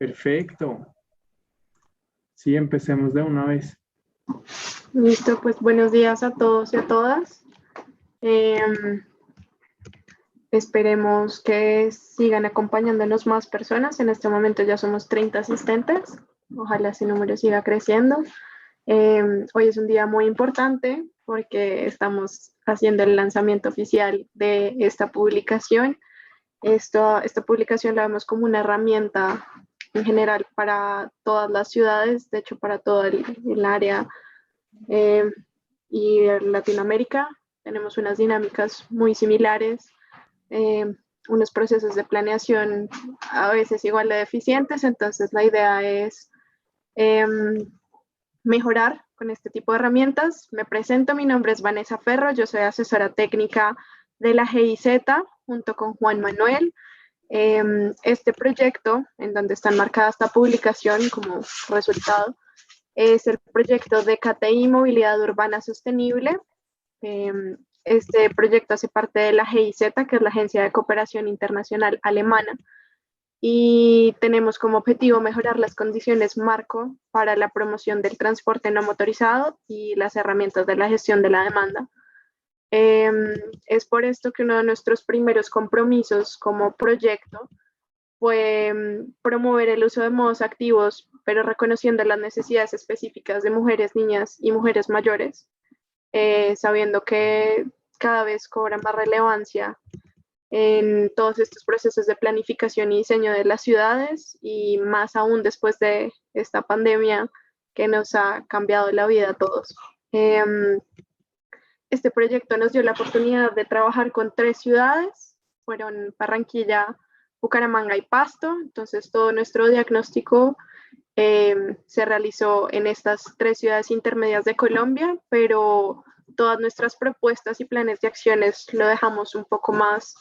Perfecto. Sí, empecemos de una vez. Listo, pues buenos días a todos y a todas. Esperemos que sigan acompañándonos más personas. En este momento ya somos 30 asistentes. Ojalá ese número siga creciendo. Hoy es un día muy importante porque estamos haciendo el lanzamiento oficial de esta publicación. Esta publicación la vemos como una herramienta en general para todas las ciudades, de hecho para todo el área y Latinoamérica. Tenemos unas dinámicas muy similares, eh, unos procesos de planeación a veces igual de deficientes, entonces la idea es eh, mejorar con este tipo de herramientas. Me presento, mi nombre es Vanessa Ferro, yo soy asesora técnica de la GIZ junto con Juan Manuel. Este proyecto, en donde está marcada esta publicación como resultado, es el proyecto de KTI Movilidad Urbana Sostenible. Este proyecto hace parte de la GIZ, que es la Agencia de Cooperación Internacional Alemana, y tenemos como objetivo mejorar las condiciones marco para la promoción del transporte no motorizado y las herramientas de la gestión de la demanda. Es por esto que uno de nuestros primeros compromisos como proyecto fue promover el uso de modos activos, pero reconociendo las necesidades específicas de mujeres, niñas y mujeres mayores, sabiendo que cada vez cobra más relevancia en todos estos procesos de planificación y diseño de las ciudades, y más aún después de esta pandemia que nos ha cambiado la vida a todos. Este proyecto nos dio la oportunidad de trabajar con 3 ciudades, fueron Barranquilla, Bucaramanga y Pasto. Entonces todo nuestro diagnóstico se realizó en estas 3 ciudades intermedias de Colombia, pero todas nuestras propuestas y planes de acciones lo dejamos un poco más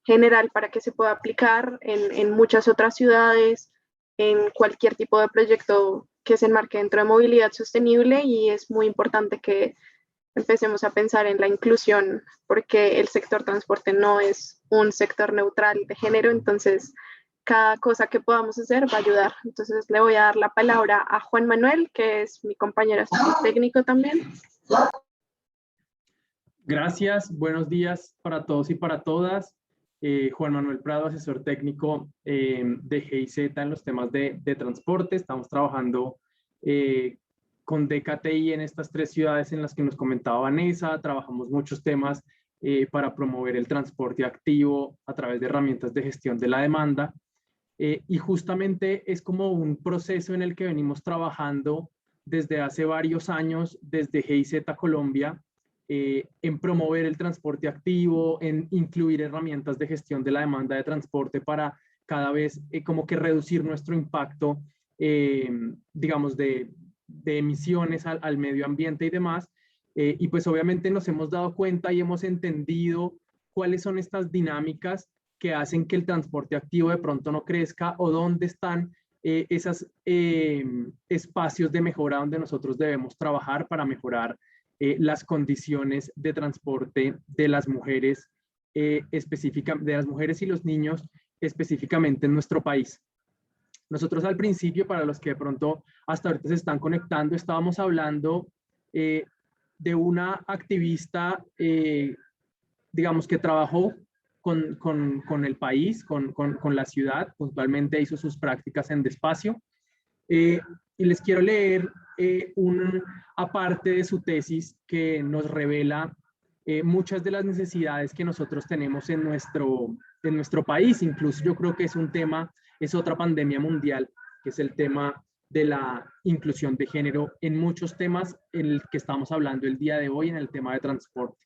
general para que se pueda aplicar en muchas otras ciudades, en cualquier tipo de proyecto que se enmarque dentro de movilidad sostenible. Y es muy importante que empecemos a pensar en la inclusión, porque el sector transporte no es un sector neutral de género, entonces cada cosa que podamos hacer va a ayudar. Entonces le voy a dar la palabra a Juan Manuel, que es mi compañero técnico también. Gracias, buenos días para todos y para todas. Juan Manuel Prado, asesor técnico de GIZ en los temas de transporte. Estamos trabajando con DKTI en estas 3 ciudades en las que nos comentaba Vanessa. Trabajamos muchos temas para promover el transporte activo a través de herramientas de gestión de la demanda. Y justamente es como un proceso en el que venimos trabajando desde hace varios años, desde GIZ Colombia, en promover el transporte activo, en incluir herramientas de gestión de la demanda de transporte para cada vez como que reducir nuestro impacto, digamos, de emisiones al medio ambiente y demás. Y pues obviamente nos hemos dado cuenta y hemos entendido cuáles son estas dinámicas que hacen que el transporte activo de pronto no crezca, o dónde están esos espacios de mejora donde nosotros debemos trabajar para mejorar las condiciones de transporte de las mujeres, de las mujeres y los niños específicamente en nuestro país. Nosotros al principio, para los que de pronto hasta ahorita se están conectando, estábamos hablando de una activista, digamos, que trabajó con el país, con la ciudad, puntualmente hizo sus prácticas en Despacio. Y les quiero leer aparte de su tesis que nos revela muchas de las necesidades que nosotros tenemos en nuestro país. Incluso yo creo que es otra pandemia mundial, que es el tema de la inclusión de género en muchos temas en el que estamos hablando el día de hoy, en el tema de transporte.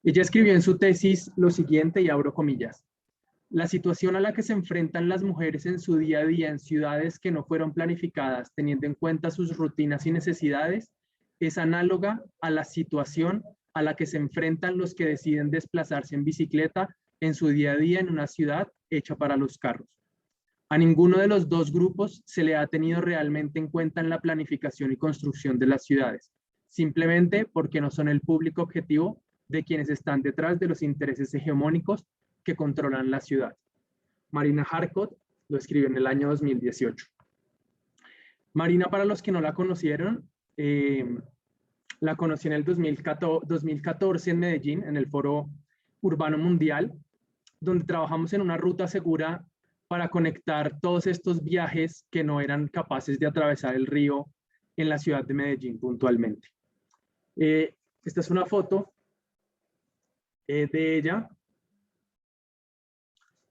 Ella escribió en su tesis lo siguiente, y abro comillas: la situación a la que se enfrentan las mujeres en su día a día en ciudades que no fueron planificadas teniendo en cuenta sus rutinas y necesidades es análoga a la situación a la que se enfrentan los que deciden desplazarse en bicicleta en su día a día en una ciudad hecha para los carros. A ninguno de los 2 grupos se le ha tenido realmente en cuenta en la planificación y construcción de las ciudades, simplemente porque no son el público objetivo de quienes están detrás de los intereses hegemónicos que controlan la ciudad. Marina Harcott lo escribió en el año 2018. Marina, para los que no la conocieron, la conocí en el 2014 en Medellín, en el Foro Urbano Mundial, donde trabajamos en una ruta segura para conectar todos estos viajes que no eran capaces de atravesar el río en la ciudad de Medellín puntualmente. Esta es una foto de ella.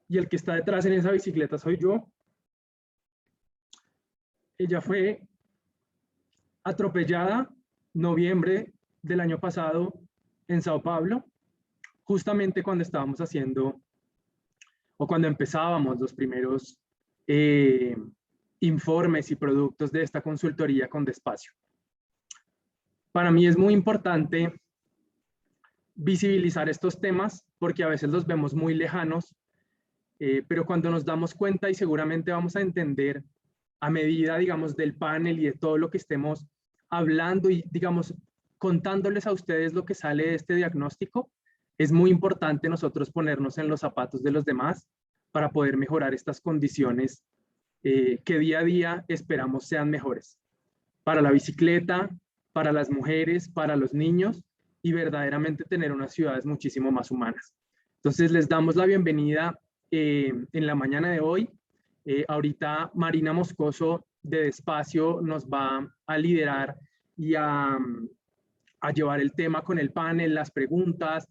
Y el que está detrás en esa bicicleta soy yo. Ella fue atropellada noviembre del año pasado en Sao Paulo, justamente cuando estábamos haciendo o cuando empezábamos los primeros informes y productos de esta consultoría con Despacio. Para mí es muy importante visibilizar estos temas porque a veces los vemos muy lejanos, pero cuando nos damos cuenta, y seguramente vamos a entender a medida, digamos, del panel y de todo lo que estemos hablando y, digamos, contándoles a ustedes lo que sale de este diagnóstico, es muy importante nosotros ponernos en los zapatos de los demás para poder mejorar estas condiciones que día a día esperamos sean mejores. Para la bicicleta, para las mujeres, para los niños y verdaderamente tener unas ciudades muchísimo más humanas. Entonces les damos la bienvenida en la mañana de hoy. Ahorita Marina Moscoso de Despacio nos va a liderar y a llevar el tema con el panel, las preguntas.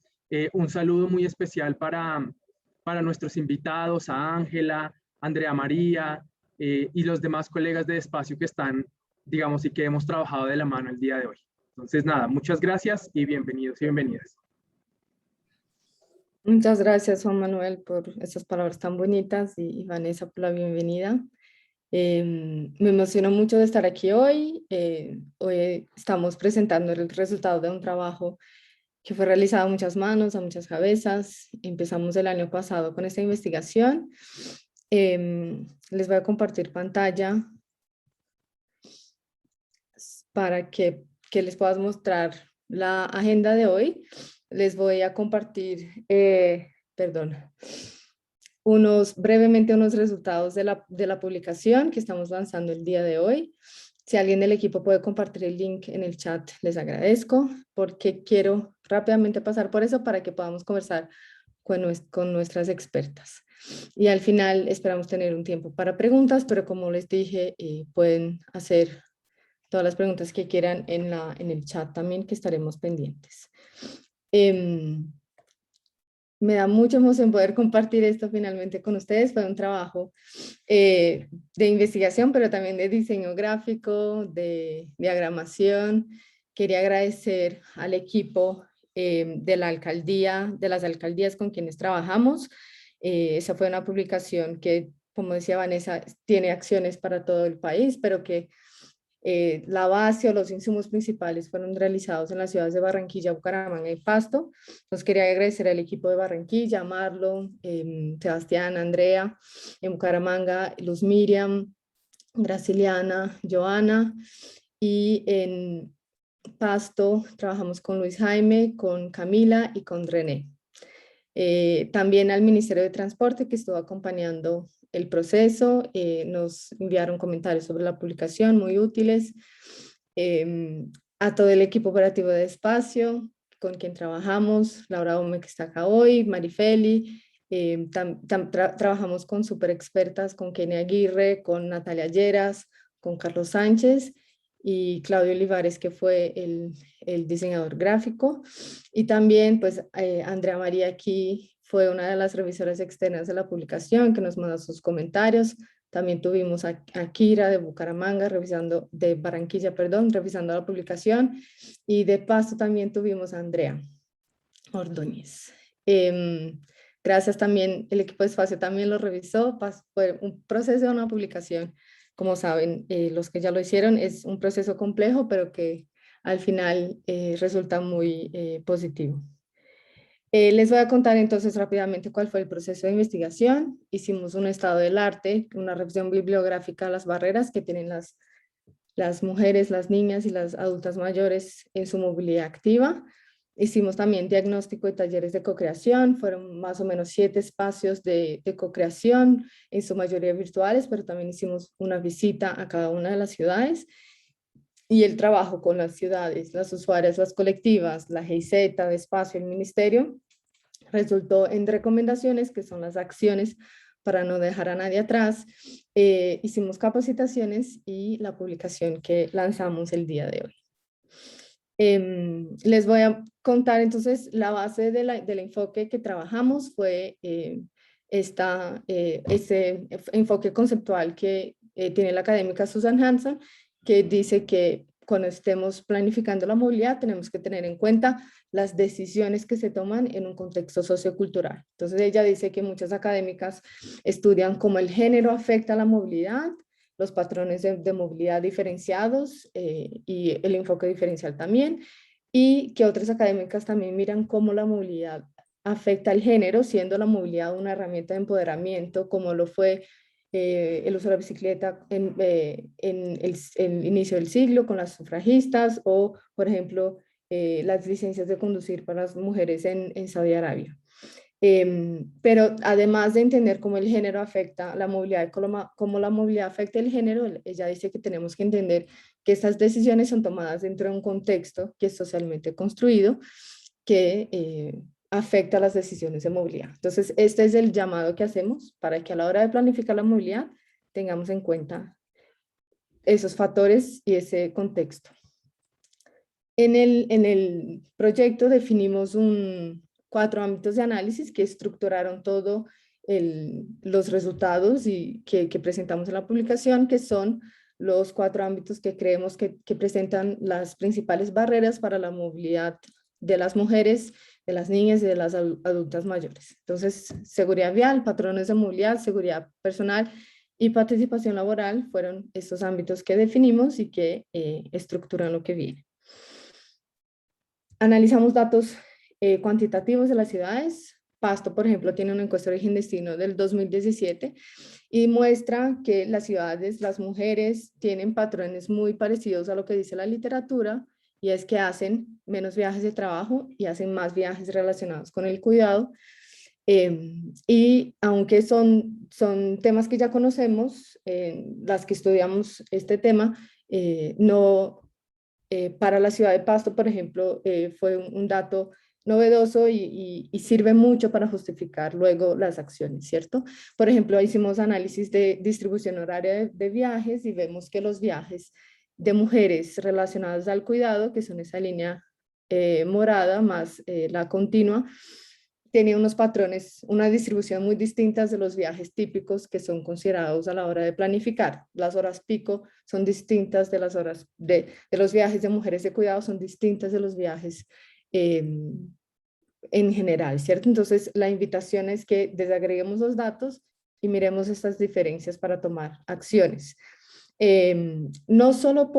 Un saludo muy especial para nuestros invitados, a Ángela, Andrea María y los demás colegas de Despacio que están, digamos, y que hemos trabajado de la mano el día de hoy. Entonces, nada, muchas gracias y bienvenidos y bienvenidas. Muchas gracias, Juan Manuel, por estas palabras tan bonitas y Vanessa por la bienvenida. Me emociono mucho de estar aquí hoy. Hoy estamos presentando el resultado de un trabajo que fue realizado a muchas manos, a muchas cabezas. Empezamos el año pasado con esta investigación. Les voy a compartir pantalla para que les puedas mostrar la agenda de hoy. Les voy a compartir, brevemente unos resultados de la publicación que estamos lanzando el día de hoy. Si alguien del equipo puede compartir el link en el chat, les agradezco, porque quiero rápidamente pasar por eso para que podamos conversar con nuestras expertas. Y al final esperamos tener un tiempo para preguntas, pero como les dije, pueden hacer todas las preguntas que quieran en el chat también, que estaremos pendientes. Me da mucha emoción poder compartir esto finalmente con ustedes. Fue un trabajo de investigación, pero también de diseño gráfico, de diagramación. Quería agradecer al equipo de la alcaldía, de las alcaldías con quienes trabajamos. Esa fue una publicación que, como decía Vanessa, tiene acciones para todo el país, pero que la base o los insumos principales fueron realizados en las ciudades de Barranquilla, Bucaramanga y Pasto. Entonces quería agradecer al equipo de Barranquilla, Marlon, Sebastián, Andrea, en Bucaramanga, Luz Miriam, Graciliana, Joana, y en Pasto trabajamos con Luis Jaime, con Camila y con René. También al Ministerio de Transporte, que estuvo acompañando el proceso, nos enviaron comentarios sobre la publicación muy útiles, a todo el equipo operativo de Despacio con quien trabajamos, Laura Ome, que está acá hoy, Marifeli, trabajamos con súper expertas, con Kenia Aguirre, con Natalia Lleras, con Carlos Sánchez y Claudio Olivares, que fue el diseñador gráfico, y también pues Andrea María aquí fue una de las revisoras externas de la publicación que nos mandó sus comentarios. También tuvimos a Kira de Bucaramanga, de Barranquilla, revisando la publicación, y de Pasto también tuvimos a Andrea Ordóñez. Gracias también, el equipo de Espacio también lo revisó. Fue un proceso de una publicación, como saben, los que ya lo hicieron, es un proceso complejo, pero que al final resulta muy positivo. Les voy a contar entonces rápidamente cuál fue el proceso de investigación. Hicimos un estado del arte, una revisión bibliográfica de las barreras que tienen las mujeres, las niñas y las adultas mayores en su movilidad activa. Hicimos también diagnóstico y talleres de cocreación, fueron más o menos 7 espacios de cocreación, en su mayoría virtuales, pero también hicimos una visita a cada una de las ciudades y el trabajo con las ciudades, las usuarias, las colectivas, la GIZ, de espacio, el ministerio, resultó en recomendaciones que son las acciones para no dejar a nadie atrás. Hicimos capacitaciones y la publicación que lanzamos el día de hoy. Les voy a contar entonces la base del enfoque que trabajamos fue ese enfoque conceptual que tiene la académica Susan Hanson, que dice que cuando estemos planificando la movilidad tenemos que tener en cuenta las decisiones que se toman en un contexto sociocultural. Entonces ella dice que muchas académicas estudian cómo el género afecta a la movilidad, los patrones de movilidad diferenciados y el enfoque diferencial también, y que otras académicas también miran cómo la movilidad afecta al género, siendo la movilidad una herramienta de empoderamiento, como lo fue el uso de la bicicleta en el inicio del siglo con las sufragistas, o por ejemplo las licencias de conducir para las mujeres en Saudi Arabia. Pero además de entender cómo el género afecta la movilidad y cómo la movilidad afecta el género, ella dice que tenemos que entender que estas decisiones son tomadas dentro de un contexto que es socialmente construido, que afecta las decisiones de movilidad. Entonces, este es el llamado que hacemos para que a la hora de planificar la movilidad tengamos en cuenta esos factores y ese contexto. En el proyecto definimos 4 ámbitos de análisis que estructuraron todo los resultados y que presentamos en la publicación, que son los 4 ámbitos que creemos que presentan las principales barreras para la movilidad de las mujeres, de las niñas y de las adultas mayores. Entonces, seguridad vial, patrones de movilidad, seguridad personal y participación laboral fueron estos ámbitos que definimos y que estructuran lo que viene. Analizamos datos cuantitativos de las ciudades. Pasto, por ejemplo, tiene una encuesta de origen destino del 2017 y muestra que las ciudades, las mujeres tienen patrones muy parecidos a lo que dice la literatura, y es que hacen menos viajes de trabajo y hacen más viajes relacionados con el cuidado. Y aunque son temas que ya conocemos, las que estudiamos este tema, para la ciudad de Pasto, por ejemplo, fue un dato novedoso y sirve mucho para justificar luego las acciones, ¿cierto? Por ejemplo, hicimos análisis de distribución horaria de viajes y vemos que los viajes de mujeres relacionadas al cuidado, que son esa línea morada más la continua, tenía unos patrones, una distribución muy distintas de los viajes típicos que son considerados a la hora de planificar. Las horas pico son distintas de las horas de los viajes de mujeres de cuidado, son distintas de los viajes en general, ¿cierto? Entonces, la invitación es que desagreguemos los datos y miremos estas diferencias para tomar acciones. No solo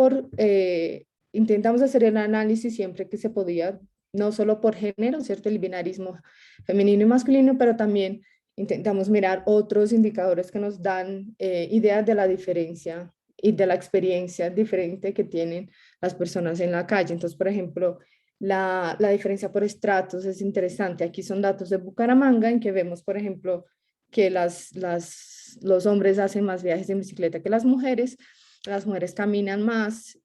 intentamos hacer el análisis siempre que se podía, no solo por género, ¿cierto? El binarismo femenino y masculino, pero también intentamos mirar otros indicadores que nos dan ideas de la diferencia y de la experiencia diferente que tienen las personas en la calle. Entonces, por ejemplo, la diferencia por estratos es interesante. Aquí son datos de Bucaramanga en que vemos, por ejemplo, que los hombres hacen más viajes en bicicleta que las mujeres caminan más,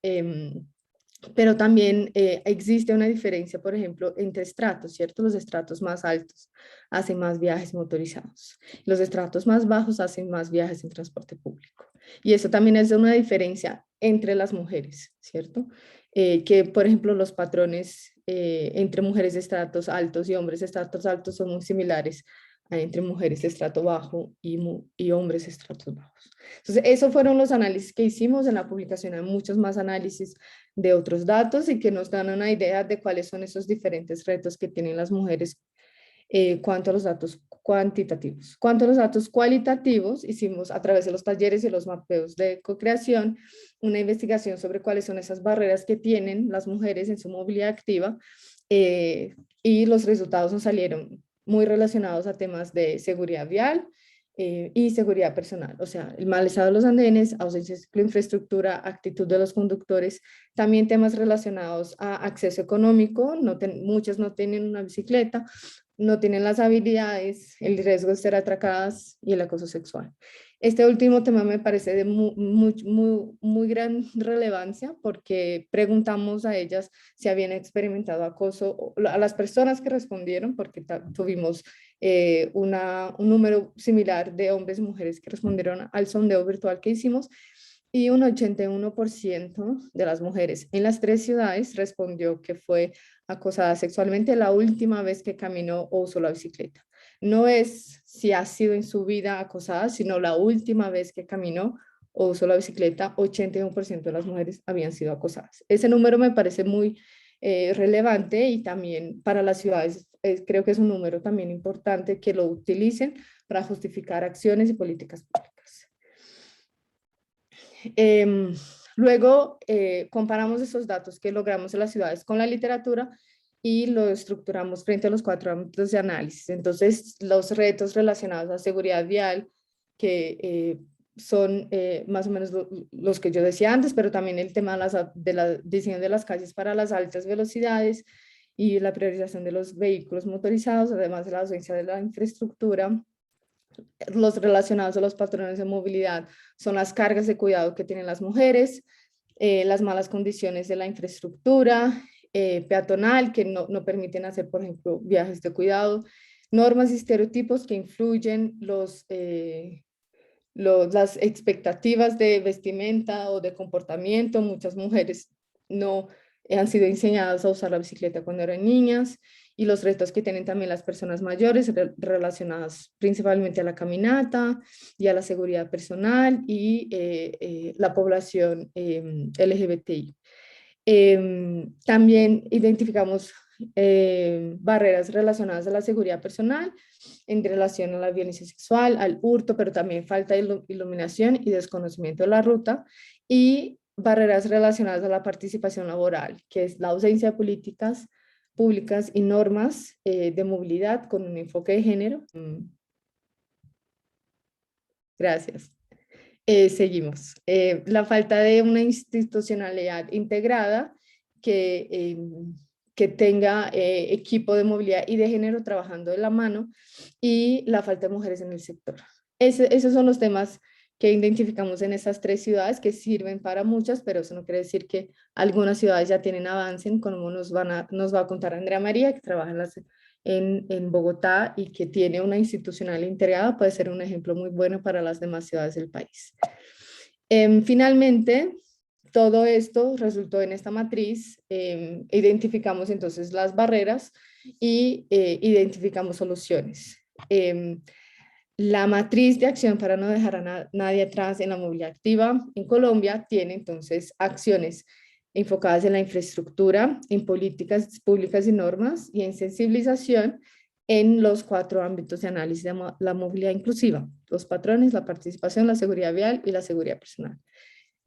pero también existe una diferencia, por ejemplo, entre estratos, ¿cierto? Los estratos más altos hacen más viajes motorizados, los estratos más bajos hacen más viajes en transporte público. Y eso también es una diferencia entre las mujeres, ¿cierto? Que, por ejemplo, los patrones entre mujeres de estratos altos y hombres de estratos altos son muy similares entre mujeres de estrato bajo y hombres de estratos bajos. Entonces, esos fueron los análisis que hicimos. En la publicación hay muchos más análisis de otros datos y que nos dan una idea de cuáles son esos diferentes retos que tienen las mujeres cuanto a los datos cuantitativos. Cuanto a los datos cualitativos, hicimos a través de los talleres y los mapeos de cocreación una investigación sobre cuáles son esas barreras que tienen las mujeres en su movilidad activa y los resultados nos salieron muy relacionados a temas de seguridad vial, y seguridad personal, o sea, el mal estado de los andenes, ausencia de infraestructura, actitud de los conductores, también temas relacionados a acceso económico, muchas no tienen una bicicleta, no tienen las habilidades, el riesgo de ser atracadas y el acoso sexual. Este último tema me parece de muy gran relevancia porque preguntamos a ellas si habían experimentado acoso, a las personas que respondieron, porque tuvimos un número similar de hombres y mujeres que respondieron al sondeo virtual que hicimos, y un 81% de las mujeres en las 3 ciudades respondió que fue acosada sexualmente la última vez que caminó o usó la bicicleta. No es si ha sido en su vida acosada, sino la última vez que caminó o usó la bicicleta, 81% de las mujeres habían sido acosadas. Ese número me parece muy relevante, y también para las ciudades creo que es un número también importante que lo utilicen para justificar acciones y políticas públicas. Luego comparamos esos datos que logramos en las ciudades con la literatura y lo estructuramos frente a los 4 ámbitos de análisis. Entonces, los retos relacionados a seguridad vial, que son más o menos los que yo decía antes, pero también el tema de la diseño de las calles para las altas velocidades y la priorización de los vehículos motorizados, además de la ausencia de la infraestructura. Los relacionados a los patrones de movilidad son las cargas de cuidado que tienen las mujeres, las malas condiciones de la infraestructura peatonal, que no permiten hacer, por ejemplo, viajes de cuidado, normas y estereotipos que influyen las expectativas de vestimenta o de comportamiento. Muchas mujeres no han sido enseñadas a usar la bicicleta cuando eran niñas, y los retos que tienen también las personas mayores relacionadas principalmente a la caminata y a la seguridad personal, y la población LGBTI. También identificamos barreras relacionadas a la seguridad personal en relación a la violencia sexual, al hurto, pero también falta de iluminación y desconocimiento de la ruta, y barreras relacionadas a la participación laboral, que es la ausencia de políticas públicas y normas de movilidad con un enfoque de género. Gracias. Seguimos. La falta de una institucionalidad integrada que tenga equipo de movilidad y de género trabajando de la mano, y la falta de mujeres en el sector. Esos son los temas que identificamos en estas 3 ciudades, que sirven para muchas, pero eso no quiere decir que algunas ciudades ya tienen avance, como nos va a contar Andrea María, que trabaja en Bogotá y que tiene una institucional integrada. Puede ser un ejemplo muy bueno para las demás ciudades del país. Finalmente, todo esto resultó en esta matriz. Identificamos entonces las barreras y identificamos soluciones. La matriz de acción para no dejar a nadie atrás en la movilidad activa en Colombia tiene entonces acciones enfocadas en la infraestructura, en políticas públicas y normas, y en sensibilización en los 4 ámbitos de análisis de la movilidad inclusiva: los patrones, la participación, la seguridad vial y la seguridad personal.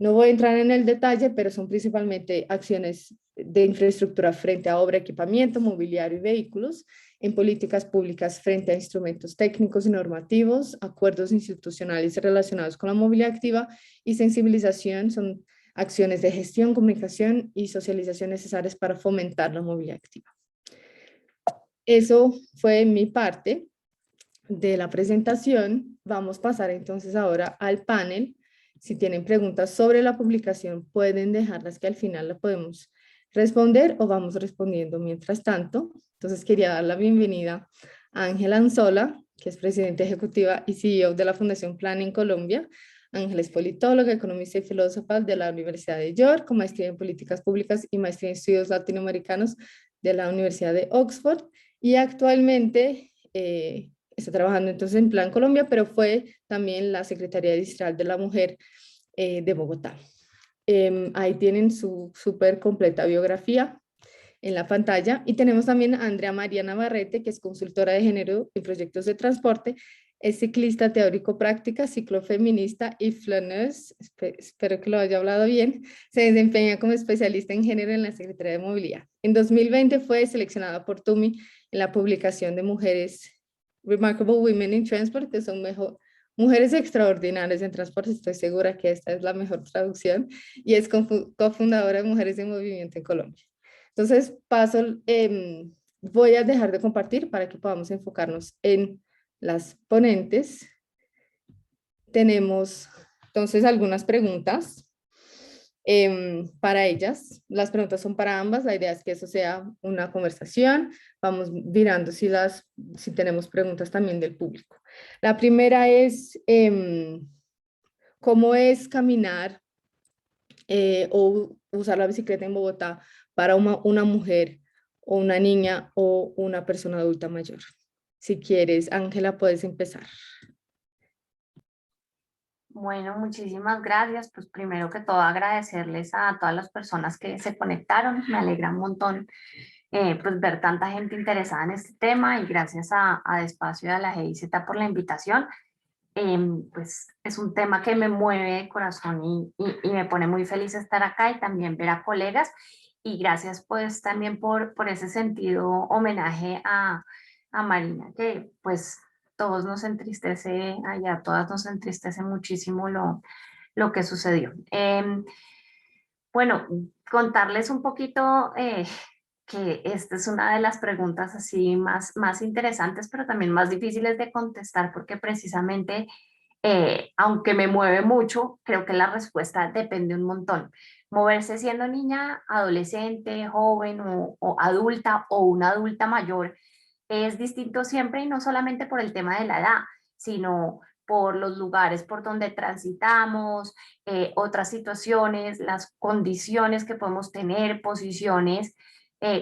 No voy a entrar en el detalle, pero son principalmente acciones de infraestructura frente a obra, equipamiento, mobiliario y vehículos, en políticas públicas frente a instrumentos técnicos y normativos, acuerdos institucionales relacionados con la movilidad activa, y sensibilización son acciones de gestión, comunicación y socialización necesarias para fomentar la movilidad activa. Eso fue mi parte de la presentación. Vamos a pasar entonces ahora al panel. Si tienen preguntas sobre la publicación, pueden dejarlas, que al final la podemos responder, o vamos respondiendo mientras tanto. Entonces quería dar la bienvenida a Ángela Anzola, que es presidenta ejecutiva y CEO de la Fundación Plan en Colombia. Ángela es politóloga, economista y filósofa de la Universidad de York, con maestría en políticas públicas y maestría en estudios latinoamericanos de la Universidad de Oxford, y actualmente está trabajando entonces en Plan Colombia, pero fue también la Secretaría Distrital de la Mujer de Bogotá. Ahí tienen su súper completa biografía en la pantalla. Y tenemos también a Andrea María Navarrete, que es consultora de género en proyectos de transporte, es ciclista teórico-práctica, ciclofeminista y flaneuse, espero que lo haya hablado bien. Se desempeña como especialista en género en la Secretaría de Movilidad. En 2020 fue seleccionada por TUMI en la publicación de mujeres Remarkable Women in Transport, que son Mujeres Extraordinarias en Transporte, estoy segura que esta es la mejor traducción, y es cofundadora de Mujeres en Movimiento en Colombia. Entonces, voy a dejar de compartir para que podamos enfocarnos en las ponentes. Tenemos entonces algunas preguntas para ellas. Las preguntas son para ambas. La idea es que eso sea una conversación. Vamos mirando si tenemos preguntas también del público. La primera es, ¿cómo es caminar o usar la bicicleta en Bogotá para una mujer o una niña o una persona adulta mayor? Si quieres, Ángela, puedes empezar. Bueno, muchísimas gracias. Pues primero que todo agradecerles a todas las personas que se conectaron. Me alegra un montón pues ver tanta gente interesada en este tema, y gracias a Despacio y a la GIZ por la invitación. Pues es un tema que me mueve de corazón y me pone muy feliz estar acá y también ver a colegas. Y gracias pues también por ese sentido homenaje a Marina, que pues todos nos entristece, a todas nos entristece muchísimo lo que sucedió. Bueno, contarles un poquito que esta es una de las preguntas así más interesantes, pero también más difíciles de contestar, porque precisamente, aunque me mueve mucho, creo que la respuesta depende un montón. Moverse siendo niña, adolescente, joven o adulta o una adulta mayor es distinto siempre, y no solamente por el tema de la edad, sino por los lugares por donde transitamos, otras situaciones, las condiciones que podemos tener, posiciones,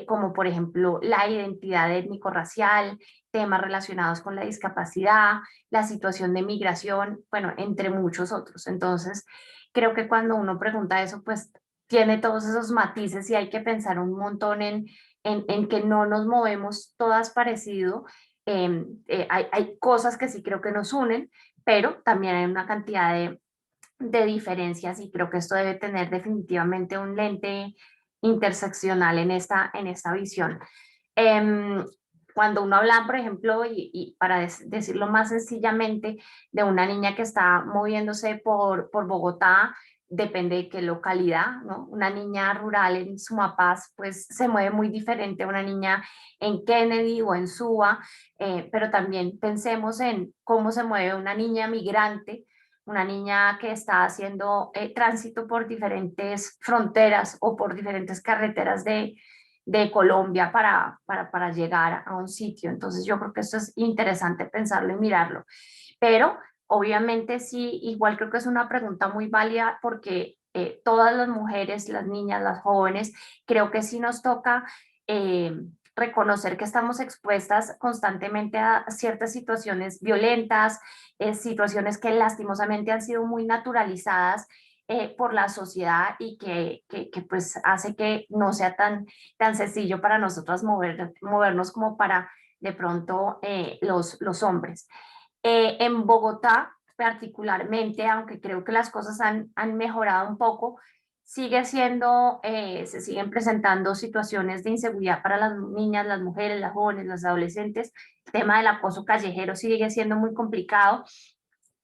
como por ejemplo la identidad étnico-racial, temas relacionados con la discapacidad, la situación de migración, bueno, entre muchos otros. Entonces, creo que cuando uno pregunta eso, pues tiene todos esos matices, y hay que pensar un montón en que no nos movemos todas parecido. Hay cosas que sí creo que nos unen, pero también hay una cantidad de diferencias, y creo que esto debe tener definitivamente un lente interseccional en esta visión. Cuando uno habla, por ejemplo, y para decirlo más sencillamente, de una niña que está moviéndose por Bogotá, depende de qué localidad, ¿no? Una niña rural en Sumapaz, pues se mueve muy diferente a una niña en Kennedy o en Suba, pero también pensemos en cómo se mueve una niña migrante, una niña que está haciendo tránsito por diferentes fronteras o por diferentes carreteras de Colombia para llegar a un sitio. Entonces yo creo que esto es interesante pensarlo y mirarlo. Pero obviamente sí, igual creo que es una pregunta muy válida, porque todas las mujeres, las niñas, las jóvenes, creo que sí nos toca reconocer que estamos expuestas constantemente a ciertas situaciones violentas, situaciones que lastimosamente han sido muy naturalizadas por la sociedad, y que pues hace que no sea tan sencillo para nosotras movernos como para de pronto los hombres. En Bogotá particularmente, aunque creo que las cosas han mejorado un poco, sigue siendo, se siguen presentando situaciones de inseguridad para las niñas, las mujeres, las jóvenes, las adolescentes. El tema del acoso callejero sigue siendo muy complicado,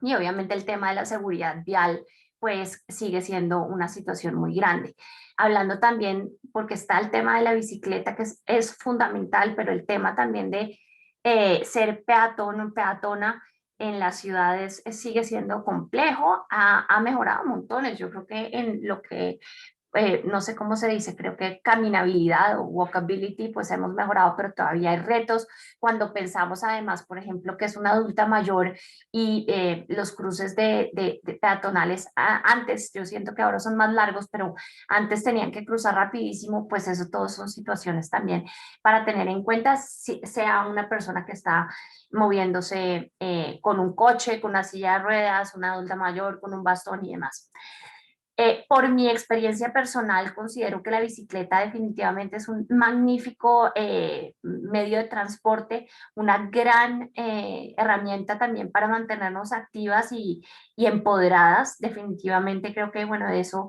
y obviamente el tema de la seguridad vial pues sigue siendo una situación muy grande. Hablando también, porque está el tema de la bicicleta, que es fundamental, pero el tema también de ser peatón o peatona en las ciudades sigue siendo complejo, ha mejorado montones. Yo creo que en lo que no sé cómo se dice, creo que caminabilidad o walkability, pues hemos mejorado, pero todavía hay retos. Cuando pensamos además, por ejemplo, que es una adulta mayor, y los cruces de peatonales, antes, yo siento que ahora son más largos, pero antes tenían que cruzar rapidísimo, pues eso todos son situaciones también para tener en cuenta, si sea una persona que está moviéndose con un coche, con una silla de ruedas, una adulta mayor, con un bastón y demás. Por mi experiencia personal, considero que la bicicleta definitivamente es un magnífico medio de transporte, una gran herramienta también para mantenernos activas y empoderadas. Definitivamente creo que, bueno, de eso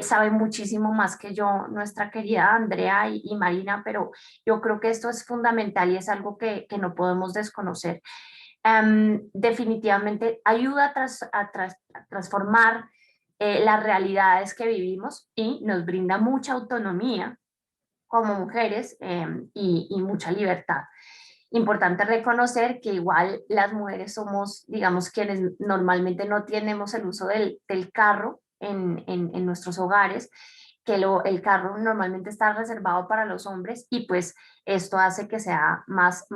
sabe muchísimo más que yo nuestra querida Andrea y Marina, pero yo creo que esto es fundamental y es algo que no podemos desconocer. definitivamente ayuda a transformar las realidades que vivimos y nos brinda mucha autonomía como mujeres y mucha libertad. Importante reconocer que igual las mujeres somos, digamos, quienes normalmente no tenemos el uso del carro en nuestros hogares, que el carro normalmente está reservado para los hombres y pues esto hace que sea más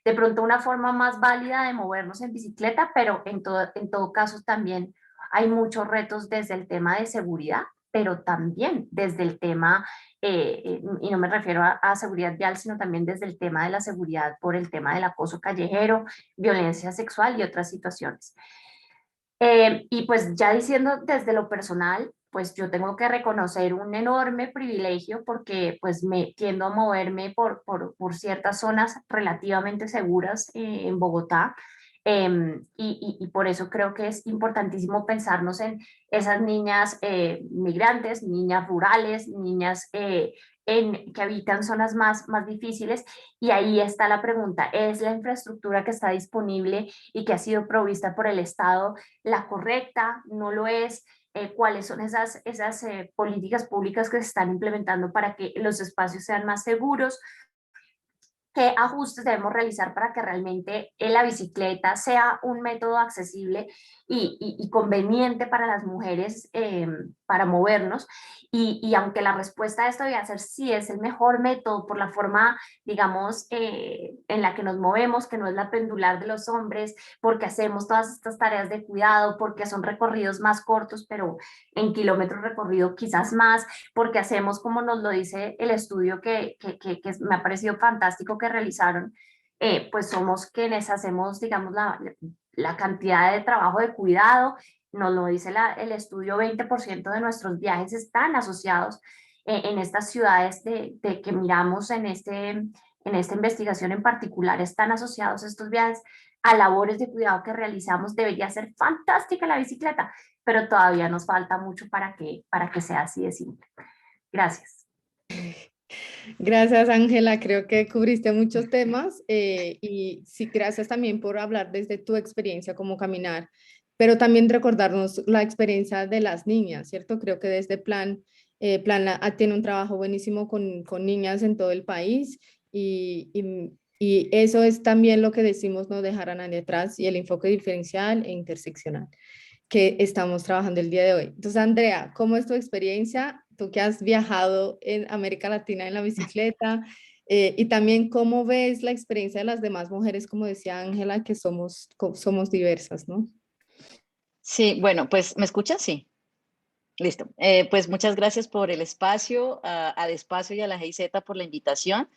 de pronto una forma más válida de movernos en bicicleta, pero en todo caso también hay muchos retos desde el tema de seguridad, pero también desde el tema, y no me refiero a seguridad vial, sino también desde el tema de la seguridad por el tema del acoso callejero, violencia sexual y otras situaciones. Y pues ya diciendo desde lo personal, pues yo tengo que reconocer un enorme privilegio porque pues me tiendo a moverme por ciertas zonas relativamente seguras en Bogotá. Y por eso creo que es importantísimo pensarnos en esas niñas migrantes, niñas rurales, niñas que habitan zonas más difíciles. Y ahí está la pregunta, ¿es la infraestructura que está disponible y que ha sido provista por el Estado la correcta? ¿No lo es? ¿Cuáles son esas políticas públicas que se están implementando para que los espacios sean más seguros? ¿Qué ajustes debemos realizar para que realmente la bicicleta sea un método accesible y conveniente para las mujeres para movernos? Y aunque la respuesta a esto debe ser sí, es el mejor método por la forma, digamos, en la que nos movemos, que no es la pendular de los hombres, porque hacemos todas estas tareas de cuidado, porque son recorridos más cortos, pero en kilómetros recorrido quizás más, porque hacemos como nos lo dice el estudio que me ha parecido fantástico que realizaron, pues somos quienes hacemos, digamos, la cantidad de trabajo de cuidado, nos lo dice el estudio, 20% de nuestros viajes están asociados en estas ciudades de que miramos en esta investigación en particular, están asociados estos viajes a labores de cuidado que realizamos. Debería ser fantástica la bicicleta, pero todavía nos falta mucho para que sea así de simple. Gracias. Gracias, Ángela. Creo que cubriste muchos temas y sí, gracias también por hablar desde tu experiencia como caminar, pero también recordarnos la experiencia de las niñas, ¿cierto? Creo que desde tiene un trabajo buenísimo con niñas en todo el país y eso es también lo que decimos, no dejar a nadie atrás y el enfoque diferencial e interseccional que estamos trabajando el día de hoy. Entonces, Andrea, ¿cómo es tu experiencia? Tú que has viajado en América Latina en la bicicleta y también cómo ves la experiencia de las demás mujeres, como decía Ángela, que somos diversas, ¿no? Sí, bueno, pues, ¿me escuchas? Sí. Listo. Pues muchas gracias por el espacio, a Despacio y a la GIZ por la invitación.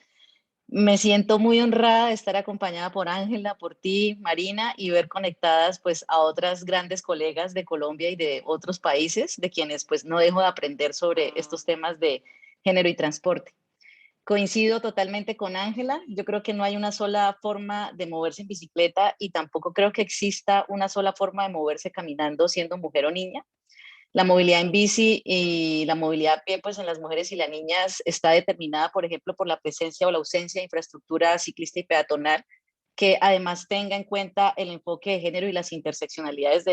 Me siento muy honrada de estar acompañada por Ángela, por ti, Marina, y ver conectadas pues a otras grandes colegas de Colombia y de otros países, de quienes pues no dejo de aprender sobre estos temas de género y transporte. Coincido totalmente con Ángela. Yo creo que no hay una sola forma de moverse en bicicleta y tampoco creo que exista una sola forma de moverse caminando siendo mujer o niña. La movilidad en bici y la movilidad a pie, pues en las mujeres y las niñas está determinada, por ejemplo, por la presencia o la ausencia de infraestructura ciclista y peatonal, que además tenga en cuenta el enfoque de género y las interseccionalidades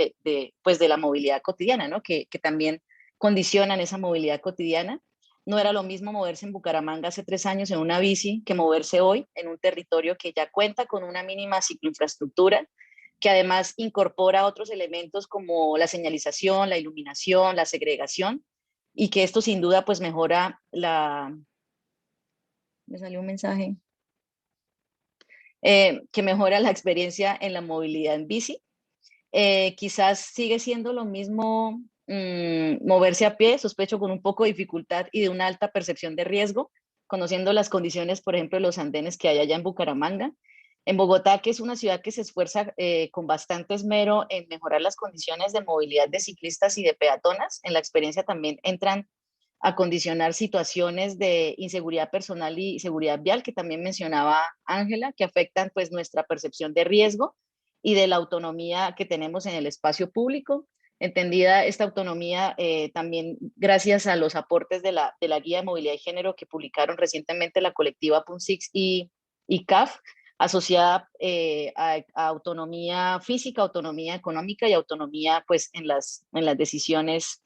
pues de la movilidad cotidiana, ¿no? Que también condicionan esa movilidad cotidiana. No era lo mismo moverse en Bucaramanga hace 3 años en una bici que moverse hoy en un territorio que ya cuenta con una mínima cicloinfraestructura, que además incorpora otros elementos como la señalización, la iluminación, la segregación, y que esto sin duda pues mejora me salió un mensaje, que mejora la experiencia en la movilidad en bici. Quizás sigue siendo lo mismo moverse a pie, sospecho con un poco de dificultad y de una alta percepción de riesgo, conociendo las condiciones, por ejemplo, de los andenes que hay allá en Bucaramanga. En Bogotá, que es una ciudad que se esfuerza con bastante esmero en mejorar las condiciones de movilidad de ciclistas y de peatonas, en la experiencia también entran a condicionar situaciones de inseguridad personal y seguridad vial, que también mencionaba Ángela, que afectan pues nuestra percepción de riesgo y de la autonomía que tenemos en el espacio público. Entendida esta autonomía también gracias a los aportes de la Guía de Movilidad y Género que publicaron recientemente la colectiva PUNSIX y CAF, asociada a autonomía física, autonomía económica y autonomía pues en las decisiones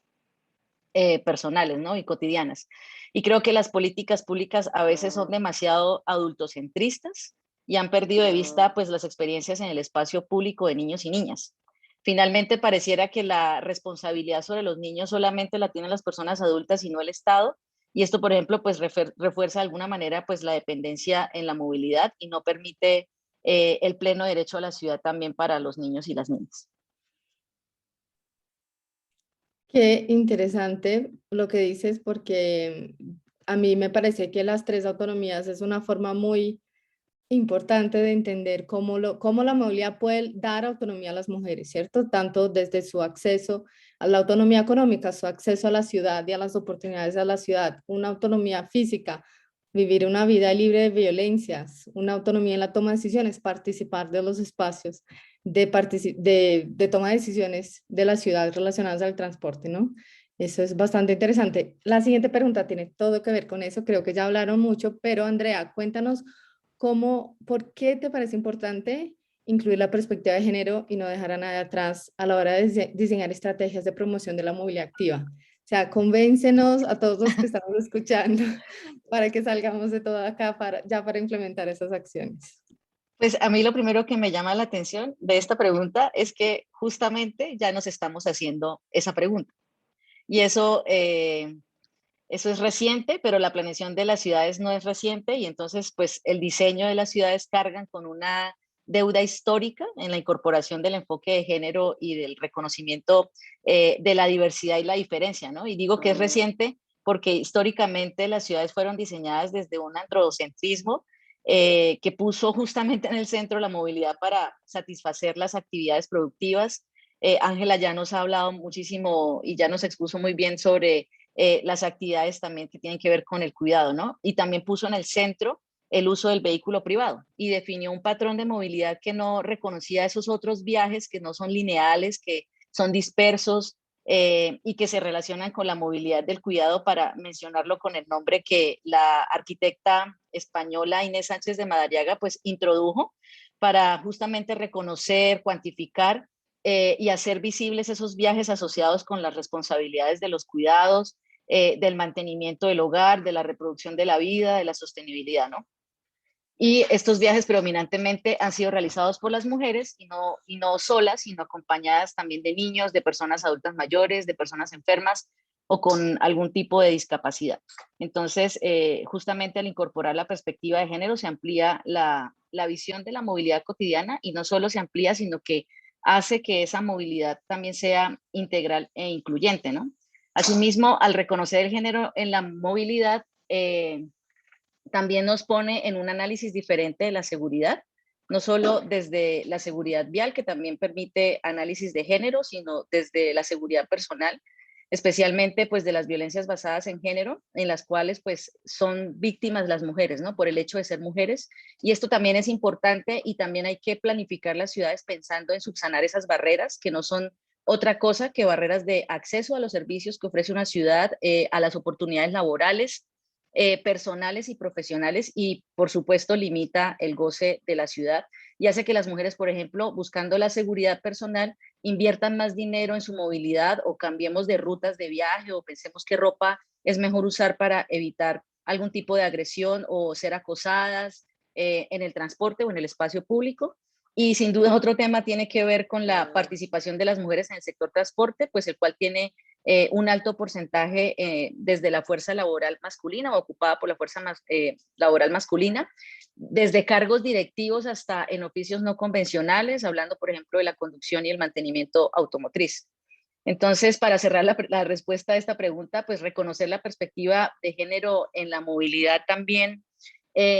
personales, ¿no? Y cotidianas. Y creo que las políticas públicas a veces son demasiado adultocentristas y han perdido de vista pues las experiencias en el espacio público de niños y niñas. Finalmente pareciera que la responsabilidad sobre los niños solamente la tienen las personas adultas y no el Estado. Y esto, por ejemplo, pues refuerza de alguna manera pues la dependencia en la movilidad y no permite el pleno derecho a la ciudad también para los niños y las niñas. Qué interesante lo que dices, porque a mí me parece que las tres autonomías es una forma muy importante de entender cómo la movilidad puede dar autonomía a las mujeres, ¿cierto? Tanto desde su acceso a la autonomía económica, su acceso a la ciudad y a las oportunidades de la ciudad, una autonomía física, vivir una vida libre de violencias, una autonomía en la toma de decisiones, participar de los espacios de toma de decisiones de la ciudad relacionadas al transporte, ¿no? Eso es bastante interesante. La siguiente pregunta tiene todo que ver con eso, creo que ya hablaron mucho, pero Andrea, cuéntanos ¿por qué te parece importante incluir la perspectiva de género y no dejar a nadie atrás a la hora de diseñar estrategias de promoción de la movilidad activa? O sea, convéncenos a todos los que estamos escuchando para que salgamos de todo acá para implementar esas acciones. Pues a mí lo primero que me llama la atención de esta pregunta es que justamente ya nos estamos haciendo esa pregunta. Y eso es reciente, pero la planeación de las ciudades no es reciente y entonces pues el diseño de las ciudades cargan con una deuda histórica en la incorporación del enfoque de género y del reconocimiento de la diversidad y la diferencia, ¿no? Y digo que es reciente porque históricamente las ciudades fueron diseñadas desde un androcentrismo que puso justamente en el centro la movilidad para satisfacer las actividades productivas. Ángela ya nos ha hablado muchísimo y ya nos expuso muy bien sobre las actividades también que tienen que ver con el cuidado, ¿no? Y también puso en el centro el uso del vehículo privado y definió un patrón de movilidad que no reconocía esos otros viajes que no son lineales, que son dispersos y que se relacionan con la movilidad del cuidado, para mencionarlo con el nombre que la arquitecta española Inés Sánchez de Madariaga pues introdujo para justamente reconocer, cuantificar y hacer visibles esos viajes asociados con las responsabilidades de los cuidados, del mantenimiento del hogar, de la reproducción de la vida, de la sostenibilidad, ¿no? Y estos viajes predominantemente han sido realizados por las mujeres y no solas, sino acompañadas también de niños, de personas adultas mayores, de personas enfermas o con algún tipo de discapacidad. Entonces, justamente al incorporar la perspectiva de género se amplía la visión de la movilidad cotidiana y no solo se amplía, sino que hace que esa movilidad también sea integral e incluyente, ¿no? Asimismo, al reconocer el género en la movilidad, también nos pone en un análisis diferente de la seguridad, no solo desde la seguridad vial, que también permite análisis de género, sino desde la seguridad personal, especialmente pues de las violencias basadas en género, en las cuales pues son víctimas las mujeres, ¿no? Por el hecho de ser mujeres. Y esto también es importante y también hay que planificar las ciudades pensando en subsanar esas barreras que no son otra cosa que barreras de acceso a los servicios que ofrece una ciudad, a las oportunidades laborales, personales y profesionales, y por supuesto limita el goce de la ciudad y hace que las mujeres, por ejemplo, buscando la seguridad personal, inviertan más dinero en su movilidad o cambiemos de rutas de viaje o pensemos qué ropa es mejor usar para evitar algún tipo de agresión o ser acosadas en el transporte o en el espacio público. Y sin duda otro tema tiene que ver con la participación de las mujeres en el sector transporte, pues el cual tiene un alto porcentaje desde la fuerza laboral masculina o ocupada por la fuerza laboral masculina, desde cargos directivos hasta en oficios no convencionales, hablando por ejemplo de la conducción y el mantenimiento automotriz. Entonces, para cerrar la respuesta a esta pregunta, pues reconocer la perspectiva de género en la movilidad también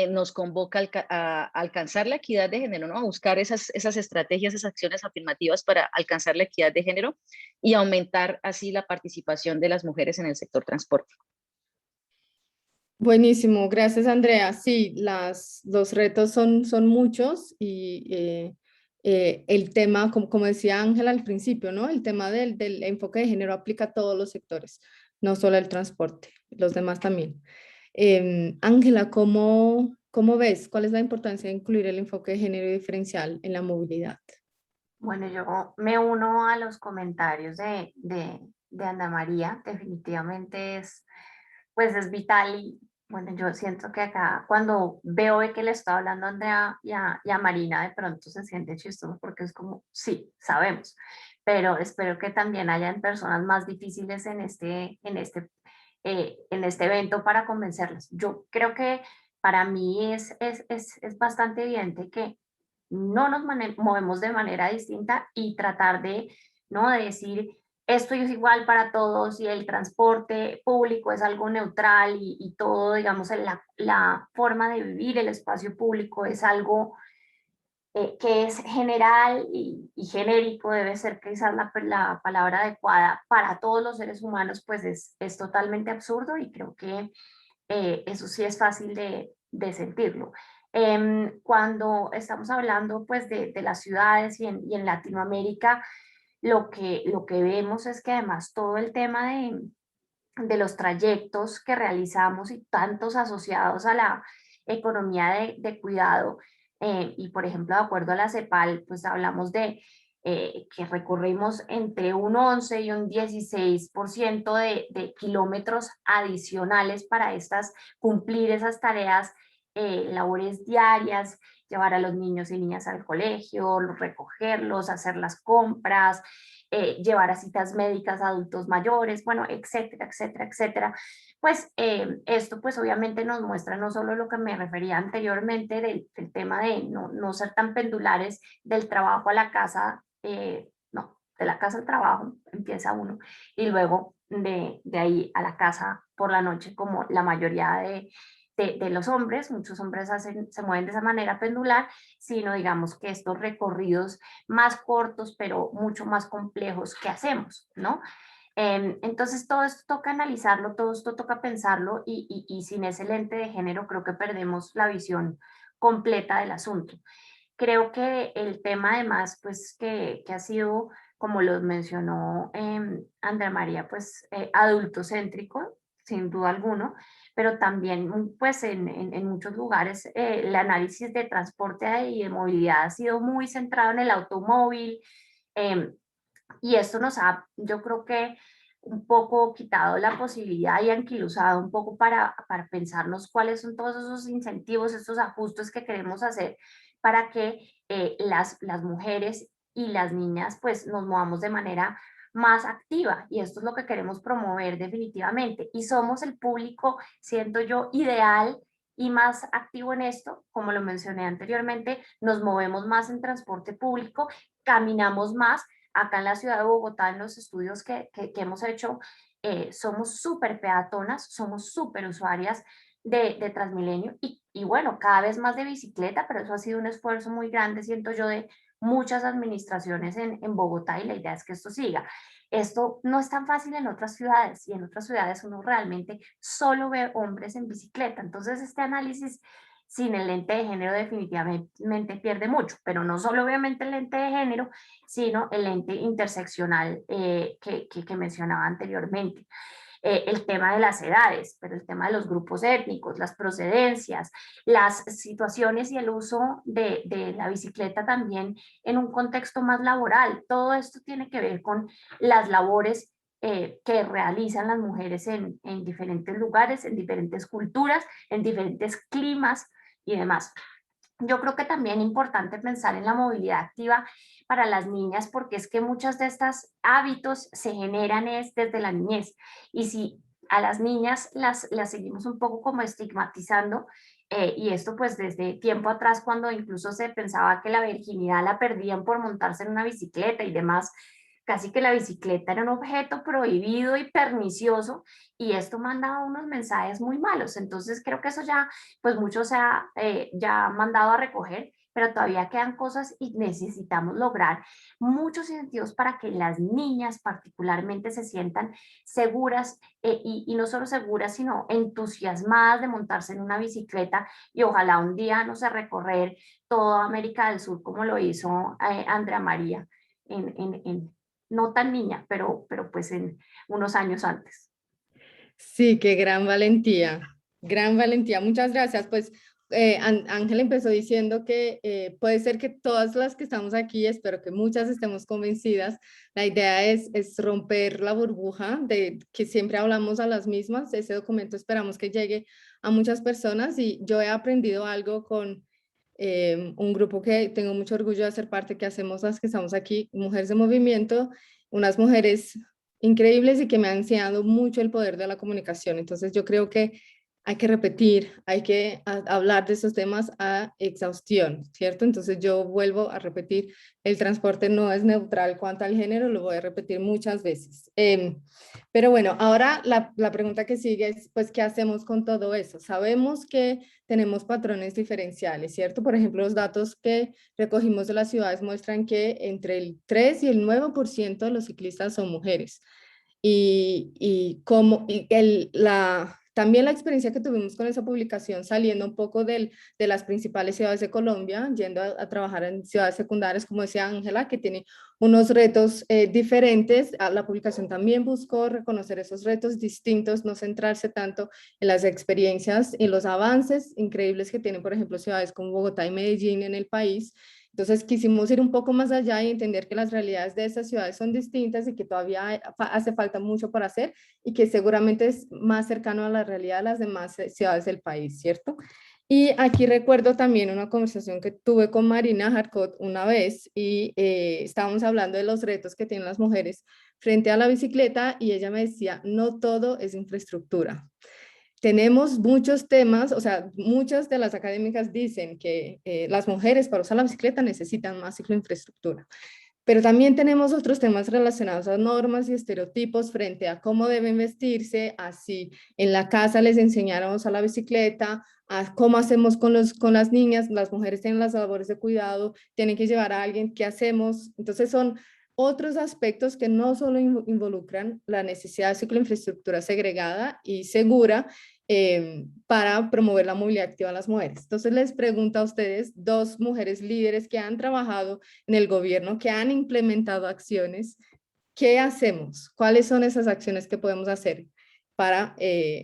nos convoca a alcanzar la equidad de género, ¿no? A buscar esas estrategias, esas acciones afirmativas para alcanzar la equidad de género y aumentar así la participación de las mujeres en el sector transporte. Buenísimo, gracias Andrea. Sí, los retos son muchos y el tema, como decía Ángela al principio, ¿no? El tema del enfoque de género aplica a todos los sectores, no solo el transporte, los demás también. Ángela, ¿cómo ¿Cómo ves? ¿Cuál es la importancia de incluir el enfoque de género diferencial en la movilidad? Bueno, yo me uno a los comentarios de Ana María. Definitivamente pues es vital y bueno, yo siento que acá cuando veo que le está hablando a Andrea y a Marina, de pronto se siente chistoso porque es como, sí, sabemos, pero espero que también hayan personas más difíciles en este evento para convencerlas. Yo creo que para mí es bastante evidente que no nos movemos de manera distinta y tratar de, ¿no? de decir esto es igual para todos y el transporte público es algo neutral y todo, digamos, la forma de vivir el espacio público es algo que es general y genérico, debe ser quizás la palabra adecuada para todos los seres humanos, pues es totalmente absurdo y creo que eso sí es fácil de sentirlo. Cuando estamos hablando pues de las ciudades y en Latinoamérica, lo que vemos es que además todo el tema de los trayectos que realizamos y tantos asociados a la economía de cuidado, y por ejemplo, de acuerdo a la CEPAL, pues hablamos de que recorrimos entre un 11 y un 16% de kilómetros adicionales para cumplir esas tareas, labores diarias, llevar a los niños y niñas al colegio, recogerlos, hacer las compras, llevar a citas médicas a adultos mayores, bueno, etcétera, etcétera, etcétera. Pues esto pues obviamente nos muestra no solo lo que me refería anteriormente del tema de no ser tan pendulares del trabajo a la casa, no, de la casa al trabajo empieza uno y luego de ahí a la casa por la noche como la mayoría de los hombres, muchos hombres se mueven de esa manera pendular, sino digamos que estos recorridos más cortos, pero mucho más complejos que hacemos, ¿no? Entonces todo esto toca analizarlo, todo esto toca pensarlo y sin ese lente de género creo que perdemos la visión completa del asunto. Creo que el tema además, pues que ha sido, como lo mencionó Andrea María, pues adultocéntrico, sin duda alguno, pero también pues en muchos lugares el análisis de transporte y de movilidad ha sido muy centrado en el automóvil, eh, y esto nos ha, yo creo que un poco quitado la posibilidad y anquilosado un poco para pensarnos cuáles son todos esos incentivos, estos ajustes que queremos hacer para que las mujeres y las niñas pues nos movamos de manera más activa y esto es lo que queremos promover definitivamente y somos el público, siento yo, ideal y más activo en esto, como lo mencioné anteriormente, nos movemos más en transporte público, caminamos más. Acá en la ciudad de Bogotá, en los estudios que hemos hecho, somos súper peatonas, somos súper usuarias de Transmilenio y bueno, cada vez más de bicicleta, pero eso ha sido un esfuerzo muy grande, siento yo, de muchas administraciones en Bogotá y la idea es que esto siga. Esto no es tan fácil en otras ciudades y en otras ciudades uno realmente solo ve hombres en bicicleta. Entonces este análisis sin el lente de género definitivamente pierde mucho, pero no solo obviamente el lente de género, sino el lente interseccional que mencionaba anteriormente. El tema de las edades, pero el tema de los grupos étnicos, las procedencias, las situaciones y el uso de la bicicleta también en un contexto más laboral. Todo esto tiene que ver con las labores que realizan las mujeres en diferentes lugares, en diferentes culturas, en diferentes climas y demás. Yo creo que también es importante pensar en la movilidad activa para las niñas porque es que muchos de estos hábitos se generan desde la niñez y si a las niñas las seguimos un poco como estigmatizando, y esto pues desde tiempo atrás cuando incluso se pensaba que la virginidad la perdían por montarse en una bicicleta y demás, casi que la bicicleta era un objeto prohibido y pernicioso y esto mandaba unos mensajes muy malos. Entonces creo que eso ya, pues mucho se ha ya mandado a recoger, pero todavía quedan cosas y necesitamos lograr muchos incentivos para que las niñas particularmente se sientan seguras y no solo seguras, sino entusiasmadas de montarse en una bicicleta y ojalá un día, no sé, recorrer toda América del Sur como lo hizo Andrea María en no tan niña, pero pues en unos años antes. Sí, qué gran valentía, gran valentía. Muchas gracias. Pues Ángela empezó diciendo que puede ser que todas las que estamos aquí, espero que muchas estemos convencidas, la idea es romper la burbuja de que siempre hablamos a las mismas. Ese documento esperamos que llegue a muchas personas y yo he aprendido algo con un grupo que tengo mucho orgullo de ser parte, que hacemos las que estamos aquí, Mujeres de Movimiento, unas mujeres increíbles y que me han enseñado mucho el poder de la comunicación. Entonces yo creo que hay que repetir, hay que hablar de estos temas a exhaustión, ¿cierto? Entonces yo vuelvo a repetir, el transporte no es neutral cuanto al género, lo voy a repetir muchas veces. Pero bueno, ahora la pregunta que sigue es, pues, ¿qué hacemos con todo eso? Sabemos que tenemos patrones diferenciales, ¿cierto? Por ejemplo, los datos que recogimos de las ciudades muestran que entre el 3 y el 9% de los ciclistas son mujeres. También la experiencia que tuvimos con esa publicación, saliendo un poco de las principales ciudades de Colombia, yendo a trabajar en ciudades secundarias, como decía Ángela, que tiene unos retos diferentes. La publicación también buscó reconocer esos retos distintos, no centrarse tanto en las experiencias y los avances increíbles que tienen, por ejemplo, ciudades como Bogotá y Medellín en el país. Entonces quisimos ir un poco más allá y entender que las realidades de esas ciudades son distintas y que todavía hace falta mucho por hacer y que seguramente es más cercano a la realidad de las demás ciudades del país, ¿cierto? Y aquí recuerdo también una conversación que tuve con Marina Harcot una vez y estábamos hablando de los retos que tienen las mujeres frente a la bicicleta y ella me decía, no todo es infraestructura. Tenemos muchos temas, o sea, muchas de las académicas dicen que las mujeres para usar la bicicleta necesitan más cicloinfraestructura, pero también tenemos otros temas relacionados a normas y estereotipos frente a cómo deben vestirse, así en la casa les enseñaron a usar la bicicleta, a cómo hacemos con las niñas, las mujeres tienen las labores de cuidado, tienen que llevar a alguien, ¿qué hacemos? Entonces son otros aspectos que no solo involucran la necesidad de cicloinfraestructura segregada y segura para promover la movilidad activa de las mujeres. Entonces les pregunto a ustedes, dos mujeres líderes que han trabajado en el gobierno, que han implementado acciones, ¿qué hacemos? ¿Cuáles son esas acciones que podemos hacer para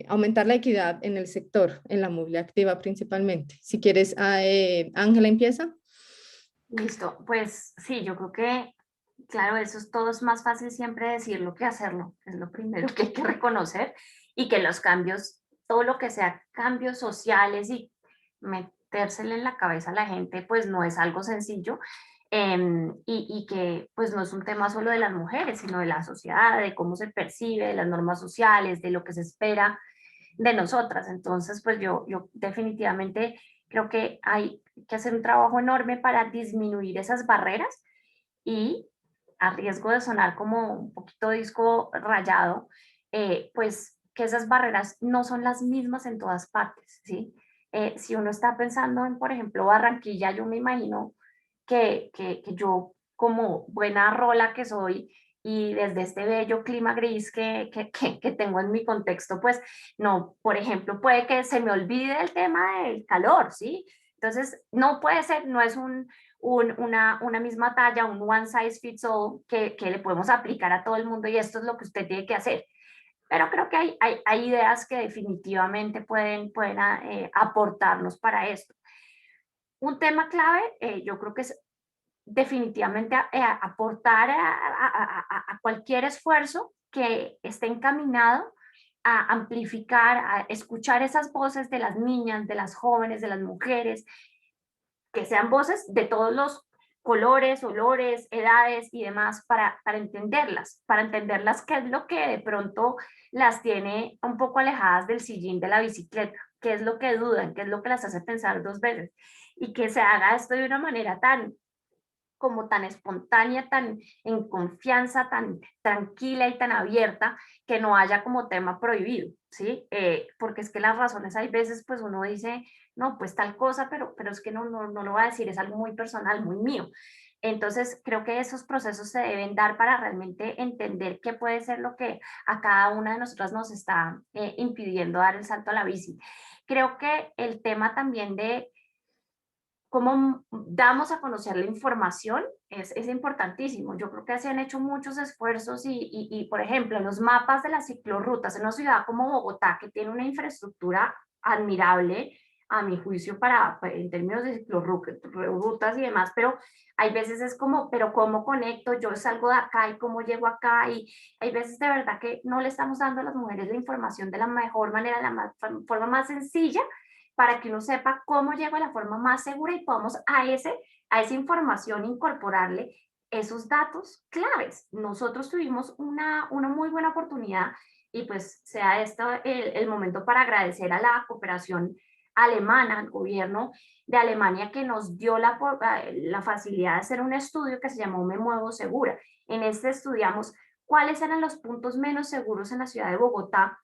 aumentar la equidad en el sector, en la movilidad activa principalmente? Si quieres, Ángela, empieza. Listo, pues sí, yo creo que, claro, todo es más fácil siempre decirlo que hacerlo, es lo primero que hay que reconocer, y que los cambios, todo lo que sea cambios sociales y metérsele en la cabeza a la gente, pues no es algo sencillo, y que pues no es un tema solo de las mujeres, sino de la sociedad, de cómo se percibe, de las normas sociales, de lo que se espera de nosotras. Entonces, pues yo definitivamente creo que hay que hacer un trabajo enorme para disminuir esas barreras y, a riesgo de sonar como un poquito disco rayado, pues que esas barreras no son las mismas en todas partes, ¿sí? Si uno está pensando en, por ejemplo, Barranquilla, yo me imagino que yo, como buena rola que soy, y desde este bello clima gris que tengo en mi contexto, pues no, por ejemplo, puede que se me olvide el tema del calor, ¿sí? Entonces, no puede ser, no es una misma talla, un one size fits all que le podemos aplicar a todo el mundo y esto es lo que usted tiene que hacer. Pero creo que hay ideas que definitivamente pueden aportarnos para esto. Un tema clave, yo creo que es definitivamente aportar a cualquier esfuerzo que esté encaminado a amplificar, a escuchar esas voces de las niñas, de las jóvenes, de las mujeres, que sean voces de todos los colores, olores, edades y demás para entenderlas qué es lo que de pronto las tiene un poco alejadas del sillín de la bicicleta, qué es lo que dudan, qué es lo que las hace pensar dos veces, y que se haga esto de una manera tan espontánea, tan en confianza, tan tranquila y tan abierta, que no haya como tema prohibido, ¿sí? Porque es que las razones hay veces, pues uno dice, no, pues tal cosa, pero es que no lo va a decir, es algo muy personal, muy mío. Entonces, creo que esos procesos se deben dar para realmente entender qué puede ser lo que a cada una de nosotras nos está impidiendo dar el salto a la bici. Creo que el tema también de cómo damos a conocer la información es importantísimo. Yo creo que se han hecho muchos esfuerzos y, por ejemplo, los mapas de las ciclorrutas en una ciudad como Bogotá, que tiene una infraestructura admirable, a mi juicio, en términos de ciclorrutas y demás, pero hay veces es como, pero ¿cómo conecto? Yo salgo de acá y cómo llego acá, y hay veces de verdad que no le estamos dando a las mujeres la información de la mejor manera, forma más sencilla, para que uno sepa cómo llego a la forma más segura y podamos a esa información incorporarle esos datos claves. Nosotros tuvimos una muy buena oportunidad, y pues sea esto el momento para agradecer a la cooperación alemana, al gobierno de Alemania, que nos dio la facilidad de hacer un estudio que se llamó Me Muevo Segura. En este estudiamos cuáles eran los puntos menos seguros en la ciudad de Bogotá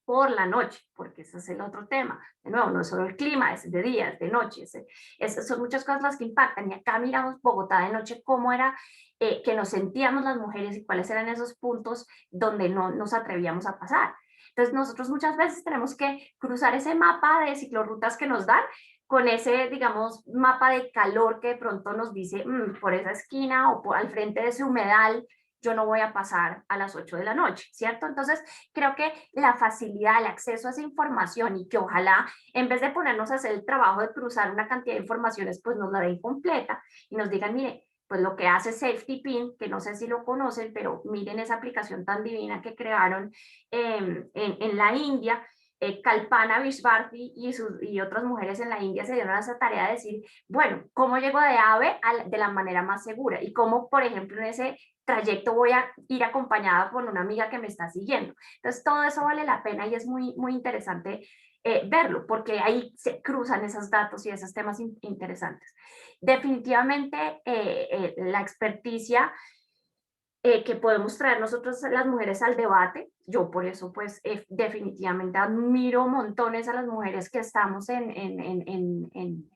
por la noche, porque ese es el otro tema. De nuevo, no es solo el clima, es de día, es de noche, son muchas cosas las que impactan. Y acá miramos Bogotá de noche, cómo era que nos sentíamos las mujeres y cuáles eran esos puntos donde no nos atrevíamos a pasar. Entonces nosotros muchas veces tenemos que cruzar ese mapa de ciclorrutas que nos dan con ese, digamos, mapa de calor que de pronto nos dice por esa esquina o al frente de ese humedal yo no voy a pasar a las 8 de la noche, ¿cierto? Entonces, creo que la facilidad, el acceso a esa información, y que ojalá, en vez de ponernos a hacer el trabajo de cruzar una cantidad de informaciones, pues nos la den completa y nos digan, mire, pues lo que hace Safety Pin, que no sé si lo conocen, pero miren esa aplicación tan divina que crearon en la India. Kalpana Vishvarthi y otras mujeres en la India se dieron a esa tarea de decir, bueno, ¿cómo llego de A a B de la manera más segura? Y cómo, por ejemplo, en ese trayecto voy a ir acompañada por una amiga que me está siguiendo. Entonces, todo eso vale la pena y es muy interesante verlo, porque ahí se cruzan esos datos y esos temas interesantes. Definitivamente, la experticia que podemos traer nosotros las mujeres al debate. Yo por eso pues definitivamente admiro montones a las mujeres que estamos en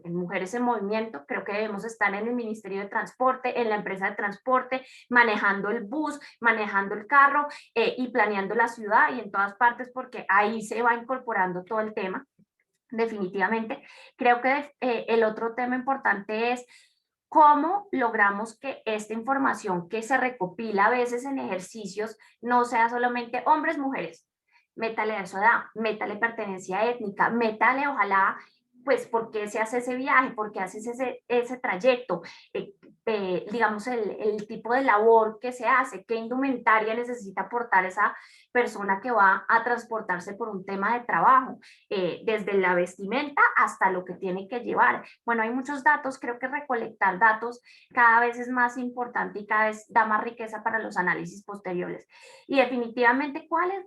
Mujeres en Movimiento. Creo que debemos estar en el Ministerio de Transporte, en la empresa de transporte, manejando el bus, manejando el carro y planeando la ciudad y en todas partes, porque ahí se va incorporando todo el tema. Definitivamente. Creo que el otro tema importante es cómo logramos que esta información que se recopila a veces en ejercicios no sea solamente hombres, mujeres. Métale eso, métale pertenencia étnica, métale ojalá, pues, por qué se hace ese viaje, por qué haces ese trayecto, digamos, el tipo de labor que se hace, qué indumentaria necesita aportar esa persona que va a transportarse por un tema de trabajo, desde la vestimenta hasta lo que tiene que llevar. Bueno, hay muchos datos, creo que recolectar datos cada vez es más importante y cada vez da más riqueza para los análisis posteriores. Y definitivamente, ¿cuáles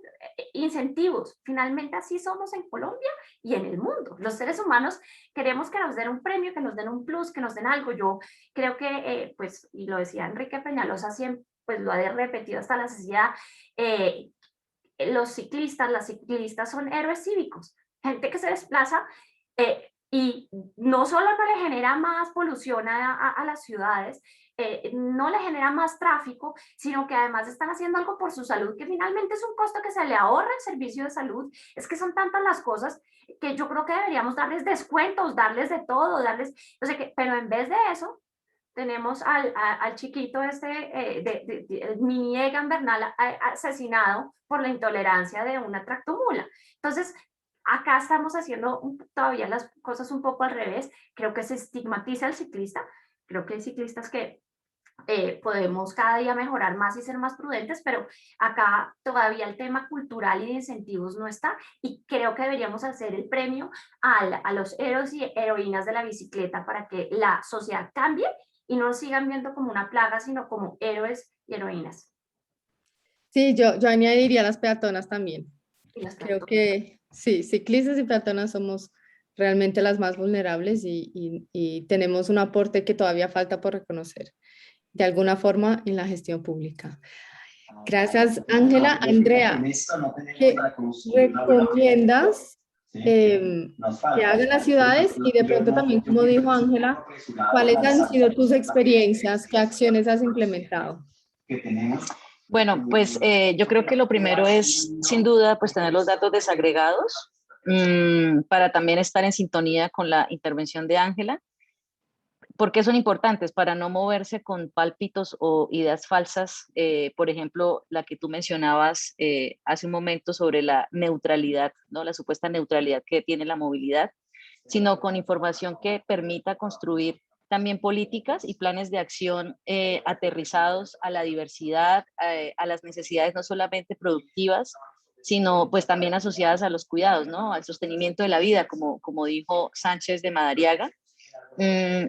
incentivos? Finalmente así somos en Colombia y en el mundo. Los seres humanos queremos que nos den un premio, que nos den un plus, que nos den algo. Yo creo que, pues, y lo decía Enrique Peñalosa, siempre, pues lo ha repetido hasta la saciedad, los ciclistas, las ciclistas son héroes cívicos, gente que se desplaza y no solo no le genera más polución a las ciudades, no le genera más tráfico, sino que además están haciendo algo por su salud, que finalmente es un costo que se le ahorra el servicio de salud. Es que son tantas las cosas que yo creo que deberíamos darles descuentos, darles de todo, pero en vez de eso, tenemos al chiquito el mini Egan Bernal asesinado por la intolerancia de una tractomula. Entonces, acá estamos haciendo todavía las cosas un poco al revés. Creo que se estigmatiza al ciclista. Creo que hay ciclistas que podemos cada día mejorar más y ser más prudentes, pero acá todavía el tema cultural y de incentivos no está, y creo que deberíamos hacer el premio a los héroes y heroínas de la bicicleta para que la sociedad cambie y no nos sigan viendo como una plaga, sino como héroes y heroínas. Sí, yo añadiría las peatonas también. Creo que sí, ciclistas y peatonas somos realmente las más vulnerables y tenemos un aporte que todavía falta por reconocer de alguna forma en la gestión pública. Gracias, Ángela. Andrea, ¿qué recomiendas que hagan las ciudades? Y de pronto también, como dijo Ángela, ¿cuáles han sido tus experiencias? ¿Qué acciones has implementado? Bueno, pues yo creo que lo primero es, sin duda, pues tener los datos desagregados para también estar en sintonía con la intervención de Ángela. ¿Por qué son importantes? Para no moverse con pálpitos o ideas falsas, por ejemplo, la que tú mencionabas hace un momento sobre la neutralidad, ¿no? La supuesta neutralidad que tiene la movilidad, sino con información que permita construir también políticas y planes de acción aterrizados a la diversidad, a las necesidades no solamente productivas, sino pues también asociadas a los cuidados, ¿no? Al sostenimiento de la vida, como dijo Sánchez de Madariaga,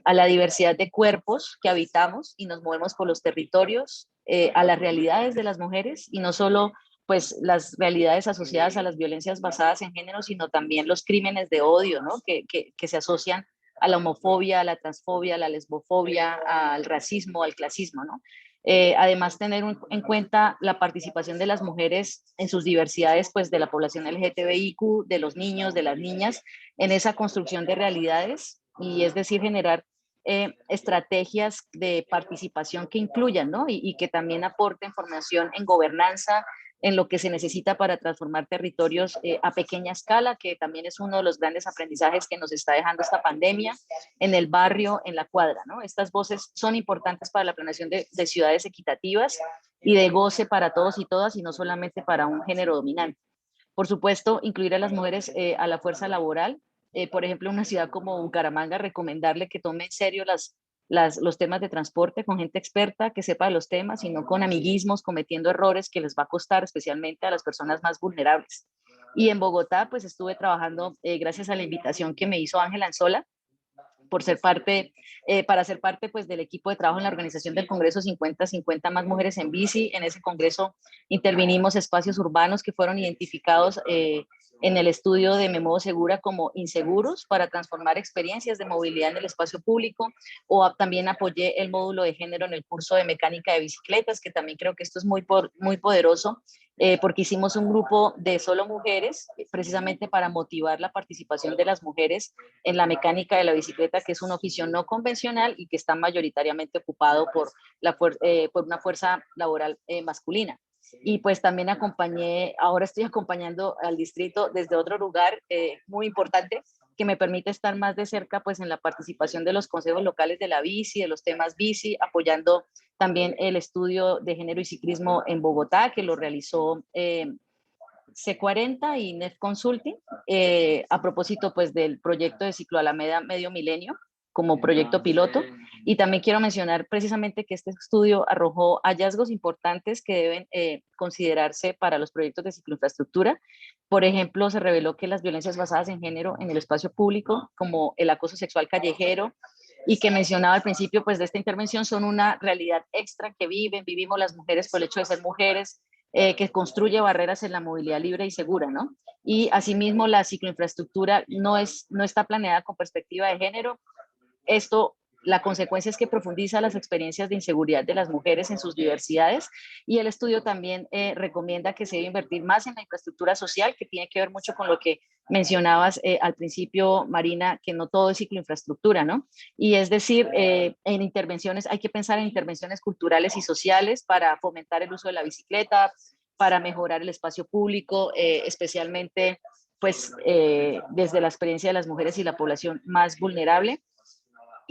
a la diversidad de cuerpos que habitamos y nos movemos por los territorios, a las realidades de las mujeres y no solo pues las realidades asociadas a las violencias basadas en género, sino también los crímenes de odio, ¿no? Que se asocian a la homofobia, a la transfobia, a la lesbofobia, al racismo, al clasismo, ¿no? Además, tener en cuenta la participación de las mujeres en sus diversidades, pues de la población LGTBIQ, de los niños, de las niñas, en esa construcción de realidades, y es decir, generar estrategias de participación que incluyan, ¿no? Y que también aporten formación en gobernanza, en lo que se necesita para transformar territorios a pequeña escala, que también es uno de los grandes aprendizajes que nos está dejando esta pandemia, en el barrio, en la cuadra, ¿no? Estas voces son importantes para la planeación de ciudades equitativas y de goce para todos y todas, y no solamente para un género dominante. Por supuesto, incluir a las mujeres a la fuerza laboral. Por ejemplo, en una ciudad como Bucaramanga, recomendarle que tome en serio los temas de transporte con gente experta que sepa de los temas y no con amiguismos, cometiendo errores que les va a costar especialmente a las personas más vulnerables. Y en Bogotá, pues estuve trabajando gracias a la invitación que me hizo Ángela Anzola, por ser parte, para ser parte pues, del equipo de trabajo en la organización del Congreso 50-50 más mujeres en bici. En ese congreso intervinimos espacios urbanos que fueron identificados en el estudio de Me Muevo Segura como inseguros para transformar experiencias de movilidad en el espacio público, o también apoyé el módulo de género en el curso de mecánica de bicicletas, que también creo que esto es muy poderoso, porque hicimos un grupo de solo mujeres, precisamente para motivar la participación de las mujeres en la mecánica de la bicicleta, que es un oficio no convencional y que está mayoritariamente ocupado por una fuerza laboral masculina. Y pues también ahora estoy acompañando al distrito desde otro lugar muy importante, que me permite estar más de cerca pues en la participación de los consejos locales de la bici, de los temas bici, apoyando también el estudio de género y ciclismo en Bogotá, que lo realizó C40 y Net Consulting, a propósito pues del proyecto de Ciclo Alameda Medio Milenio como proyecto piloto. Y también quiero mencionar precisamente que este estudio arrojó hallazgos importantes que deben considerarse para los proyectos de cicloinfraestructura. Por ejemplo, se reveló que las violencias basadas en género en el espacio público, como el acoso sexual callejero, y que mencionaba al principio pues, de esta intervención, son una realidad extra que vivimos las mujeres por el hecho de ser mujeres, que construye barreras en la movilidad libre y segura, ¿no? Y asimismo la cicloinfraestructura no está planeada con perspectiva de género. La consecuencia es que profundiza las experiencias de inseguridad de las mujeres en sus diversidades, y el estudio también recomienda que se debe invertir más en la infraestructura social, que tiene que ver mucho con lo que mencionabas al principio, Marina, que no todo es cicloinfraestructura, ¿no? Y es decir, en intervenciones, hay que pensar en intervenciones culturales y sociales para fomentar el uso de la bicicleta, para mejorar el espacio público, especialmente pues desde la experiencia de las mujeres y la población más vulnerable.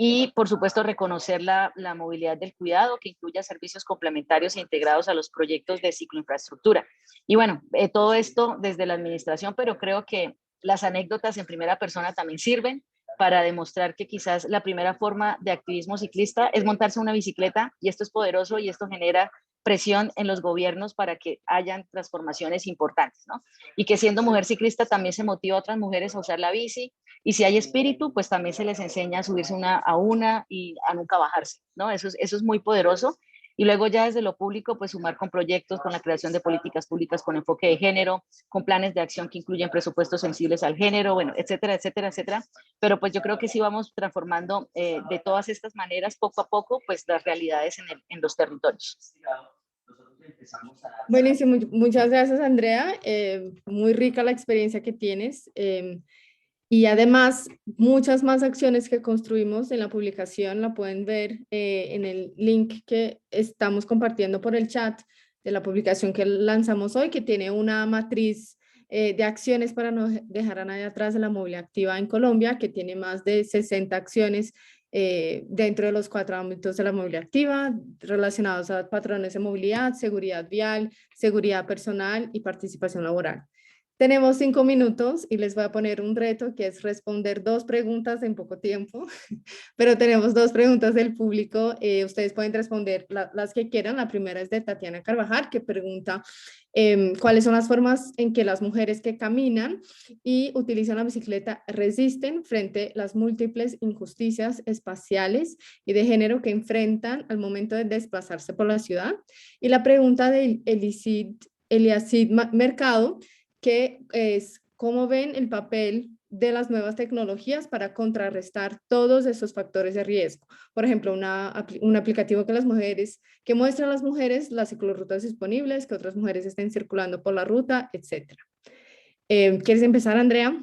Y, por supuesto, reconocer la movilidad del cuidado, que incluya servicios complementarios e integrados a los proyectos de cicloinfraestructura. Y bueno, todo esto desde la administración, pero creo que las anécdotas en primera persona también sirven para demostrar que quizás la primera forma de activismo ciclista es montarse una bicicleta, y esto es poderoso y esto genera presión en los gobiernos para que hayan transformaciones importantes, ¿no? Y que siendo mujer ciclista también se motiva a otras mujeres a usar la bici, y si hay espíritu, pues también se les enseña a subirse a una y a nunca bajarse, ¿no? Eso es muy poderoso. Y luego ya desde lo público, pues sumar con proyectos, con la creación de políticas públicas con enfoque de género, con planes de acción que incluyen presupuestos sensibles al género, bueno, etcétera, etcétera, etcétera. Pero pues yo creo que sí vamos transformando de todas estas maneras, poco a poco, pues las realidades en los territorios. Buenísimo, muchas gracias, Andrea. Muy rica la experiencia que tienes. Y además, muchas más acciones que construimos en la publicación la pueden ver en el link que estamos compartiendo por el chat de la publicación que lanzamos hoy, que tiene una matriz de acciones para no dejar a nadie atrás de la movilidad activa en Colombia, que tiene más de 60 acciones dentro de los 4 ámbitos de la movilidad activa, relacionados a patrones de movilidad, seguridad vial, seguridad personal y participación laboral. Tenemos 5 minutos y les voy a poner un reto que es responder 2 preguntas en poco tiempo, pero tenemos 2 preguntas del público. Ustedes pueden responder las que quieran. La primera es de Tatiana Carvajal, que pregunta cuáles son las formas en que las mujeres que caminan y utilizan la bicicleta resisten frente a las múltiples injusticias espaciales y de género que enfrentan al momento de desplazarse por la ciudad. Y la pregunta de Eliacid Mercado, que es cómo ven el papel de las nuevas tecnologías para contrarrestar todos esos factores de riesgo. Por ejemplo, un aplicativo que muestra a las mujeres las ciclorrutas disponibles, que otras mujeres estén circulando por la ruta, etc. ¿Quieres empezar, Andrea?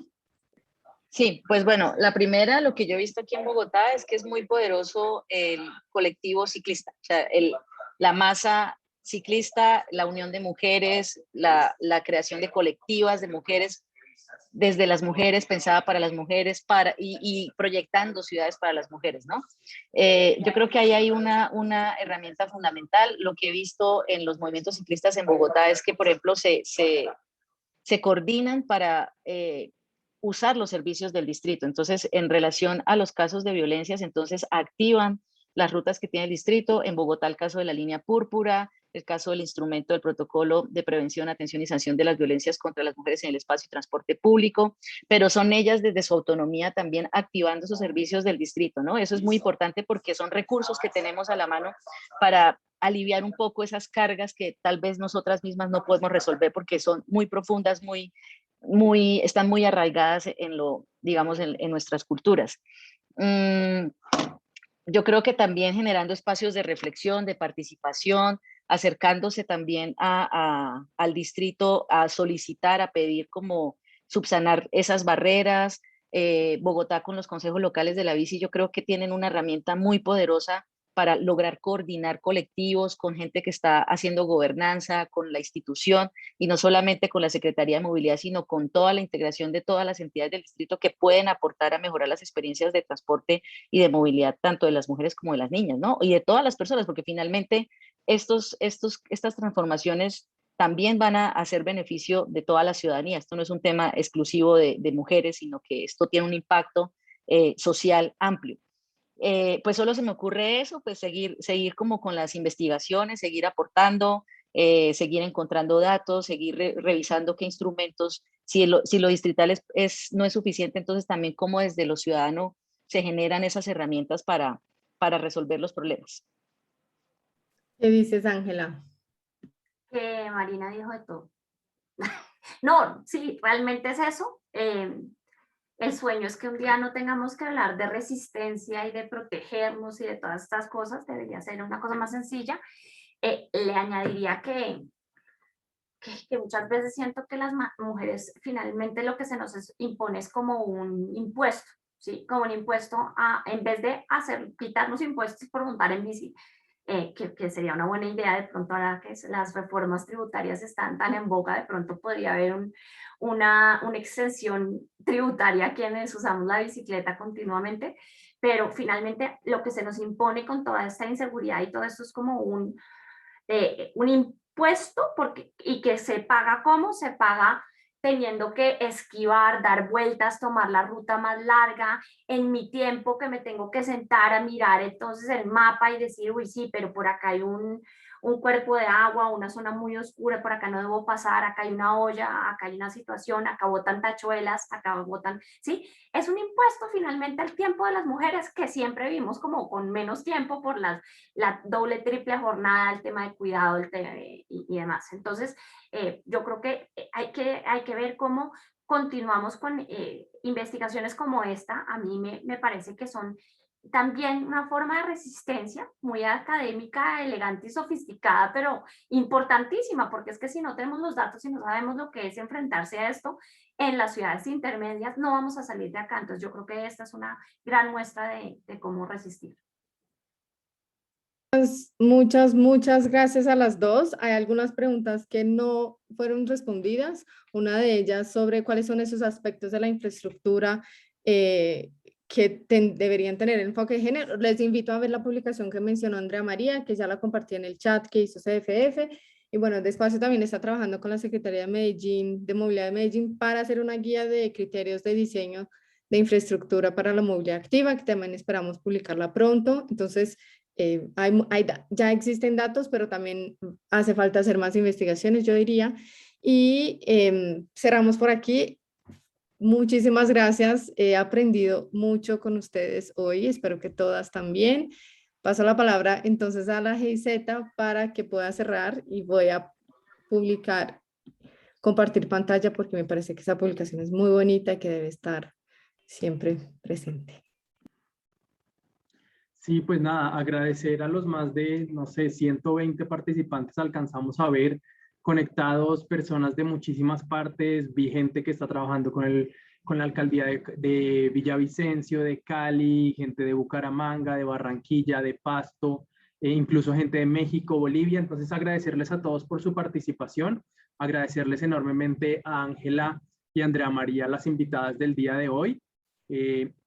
Sí, pues bueno, la primera, lo que yo he visto aquí en Bogotá es que es muy poderoso el colectivo ciclista, o sea, la masa ciclista, la unión de mujeres, la creación de colectivas de mujeres, desde las mujeres, pensada para las mujeres, y proyectando ciudades para las mujeres, ¿no? Yo creo que ahí hay una herramienta fundamental. Lo que he visto en los movimientos ciclistas en Bogotá es que, por ejemplo, se coordinan para usar los servicios del distrito. Entonces, en relación a los casos de violencias, entonces activan las rutas que tiene el distrito. En Bogotá, el caso de la línea púrpura, el caso del instrumento del protocolo de prevención, atención y sanción de las violencias contra las mujeres en el espacio y transporte público, pero son ellas desde su autonomía también activando esos servicios del distrito, ¿no? Eso es muy importante porque son recursos que tenemos a la mano para aliviar un poco esas cargas que tal vez nosotras mismas no podemos resolver porque son muy profundas, están muy arraigadas digamos, en nuestras culturas. Yo creo que también generando espacios de reflexión, de participación, acercándose también al distrito a solicitar, a pedir como subsanar esas barreras. Bogotá con los consejos locales de la bici, yo creo que tienen una herramienta muy poderosa para lograr coordinar colectivos con gente que está haciendo gobernanza, con la institución y no solamente con la Secretaría de Movilidad, sino con toda la integración de todas las entidades del distrito que pueden aportar a mejorar las experiencias de transporte y de movilidad tanto de las mujeres como de las niñas, ¿no? Y de todas las personas, porque finalmente estas transformaciones también van a hacer beneficio de toda la ciudadanía. Esto no es un tema exclusivo de mujeres, sino que esto tiene un impacto social amplio. Pues solo se me ocurre eso, pues seguir como con las investigaciones, seguir aportando, seguir encontrando datos, seguir revisando qué instrumentos, si lo distrital no es suficiente, entonces también cómo desde lo ciudadano se generan esas herramientas para resolver los problemas. ¿Qué dices, Ángela? Que Marina dijo de todo. No, sí, realmente es eso. El sueño es que un día no tengamos que hablar de resistencia y de protegernos y de todas estas cosas, debería ser una cosa más sencilla. Le añadiría que muchas veces siento que las mujeres finalmente lo que se nos impone es como un impuesto, ¿sí? Como un impuesto en vez de quitarnos impuestos por montar en bici, que sería una buena idea de pronto ahora que las reformas tributarias están tan en boga, de pronto podría haber una exención tributaria a quienes usamos la bicicleta continuamente, pero finalmente lo que se nos impone con toda esta inseguridad y todo esto es como un impuesto y que se paga ¿cómo? Se paga teniendo que esquivar, dar vueltas, tomar la ruta más larga, en mi tiempo que me tengo que sentar a mirar entonces el mapa y decir, uy, sí, pero por acá hay un cuerpo de agua, una zona muy oscura, por acá no debo pasar, acá hay una olla, acá hay una situación, acá botan tachuelas, acá botan, ¿sí? Es un impuesto finalmente al tiempo de las mujeres que siempre vimos como con menos tiempo por la doble, triple jornada, el tema de cuidado y demás. Entonces, yo creo que hay que ver cómo continuamos con investigaciones como esta. A mí me parece que son también una forma de resistencia muy académica, elegante y sofisticada, pero importantísima, porque es que si no tenemos los datos y no sabemos lo que es enfrentarse a esto en las ciudades intermedias, no vamos a salir de acá. Entonces yo creo que esta es una gran muestra de cómo resistir. Muchas gracias a las dos. Hay algunas preguntas que no fueron respondidas. Una de ellas sobre cuáles son esos aspectos de la infraestructura que deberían tener enfoque de género. Les invito a ver la publicación que mencionó Andrea María, que ya la compartí en el chat que hizo CFF. Y bueno, Despacio también está trabajando con la Secretaría de Medellín, de Movilidad de Medellín, para hacer una guía de criterios de diseño de infraestructura para la movilidad activa, que también esperamos publicarla pronto. Entonces, ya existen datos, pero también hace falta hacer más investigaciones, yo diría. Y cerramos por aquí. Muchísimas gracias. He aprendido mucho con ustedes hoy. Espero que todas también. Paso la palabra entonces a la GIZ para que pueda cerrar y voy a compartir pantalla porque me parece que esa publicación es muy bonita y que debe estar siempre presente. Sí, pues nada, agradecer a los más de, no sé, 120 participantes. Alcanzamos a ver conectados personas de muchísimas partes. Vi gente que está trabajando con la alcaldía de Villavicencio, de Cali, gente de Bucaramanga, de Barranquilla, de Pasto, e incluso gente de México, Bolivia. Entonces, agradecerles a todos por su participación. Agradecerles enormemente a Ángela y Andrea María, las invitadas del día de hoy.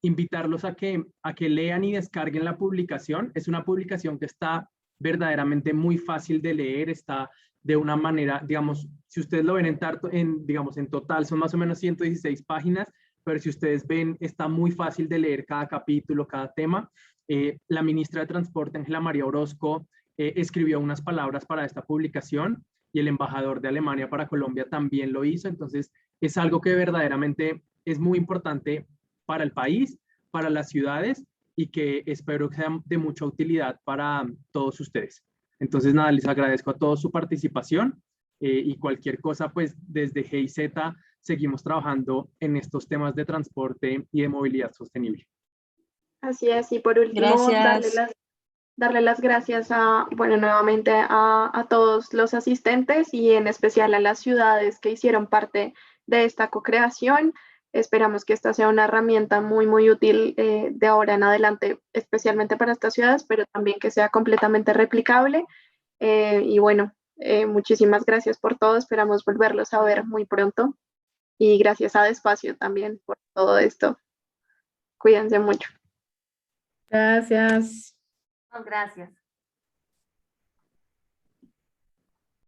Invitarlos a que lean y descarguen la publicación. Es una publicación que está verdaderamente muy fácil de leer, está de una manera, digamos, si ustedes lo ven en total son más o menos 116 páginas, pero si ustedes ven, está muy fácil de leer cada capítulo, cada tema. La ministra de Transporte, Ángela María Orozco, escribió unas palabras para esta publicación y el embajador de Alemania para Colombia también lo hizo. Entonces, es algo que verdaderamente es muy importante para el país, para las ciudades y que espero que sea de mucha utilidad para todos ustedes. Entonces, nada, les agradezco a todos su participación y cualquier cosa, pues desde GIZ seguimos trabajando en estos temas de transporte y de movilidad sostenible. Así es, y por último, Gracias. darle las gracias nuevamente a todos los asistentes y en especial a las ciudades que hicieron parte de esta co-creación. Esperamos que esta sea una herramienta muy, muy útil de ahora en adelante, especialmente para estas ciudades, pero también que sea completamente replicable. Muchísimas gracias por todo. Esperamos volverlos a ver muy pronto. Y gracias a Despacio también por todo esto. Cuídense mucho. Gracias. Gracias.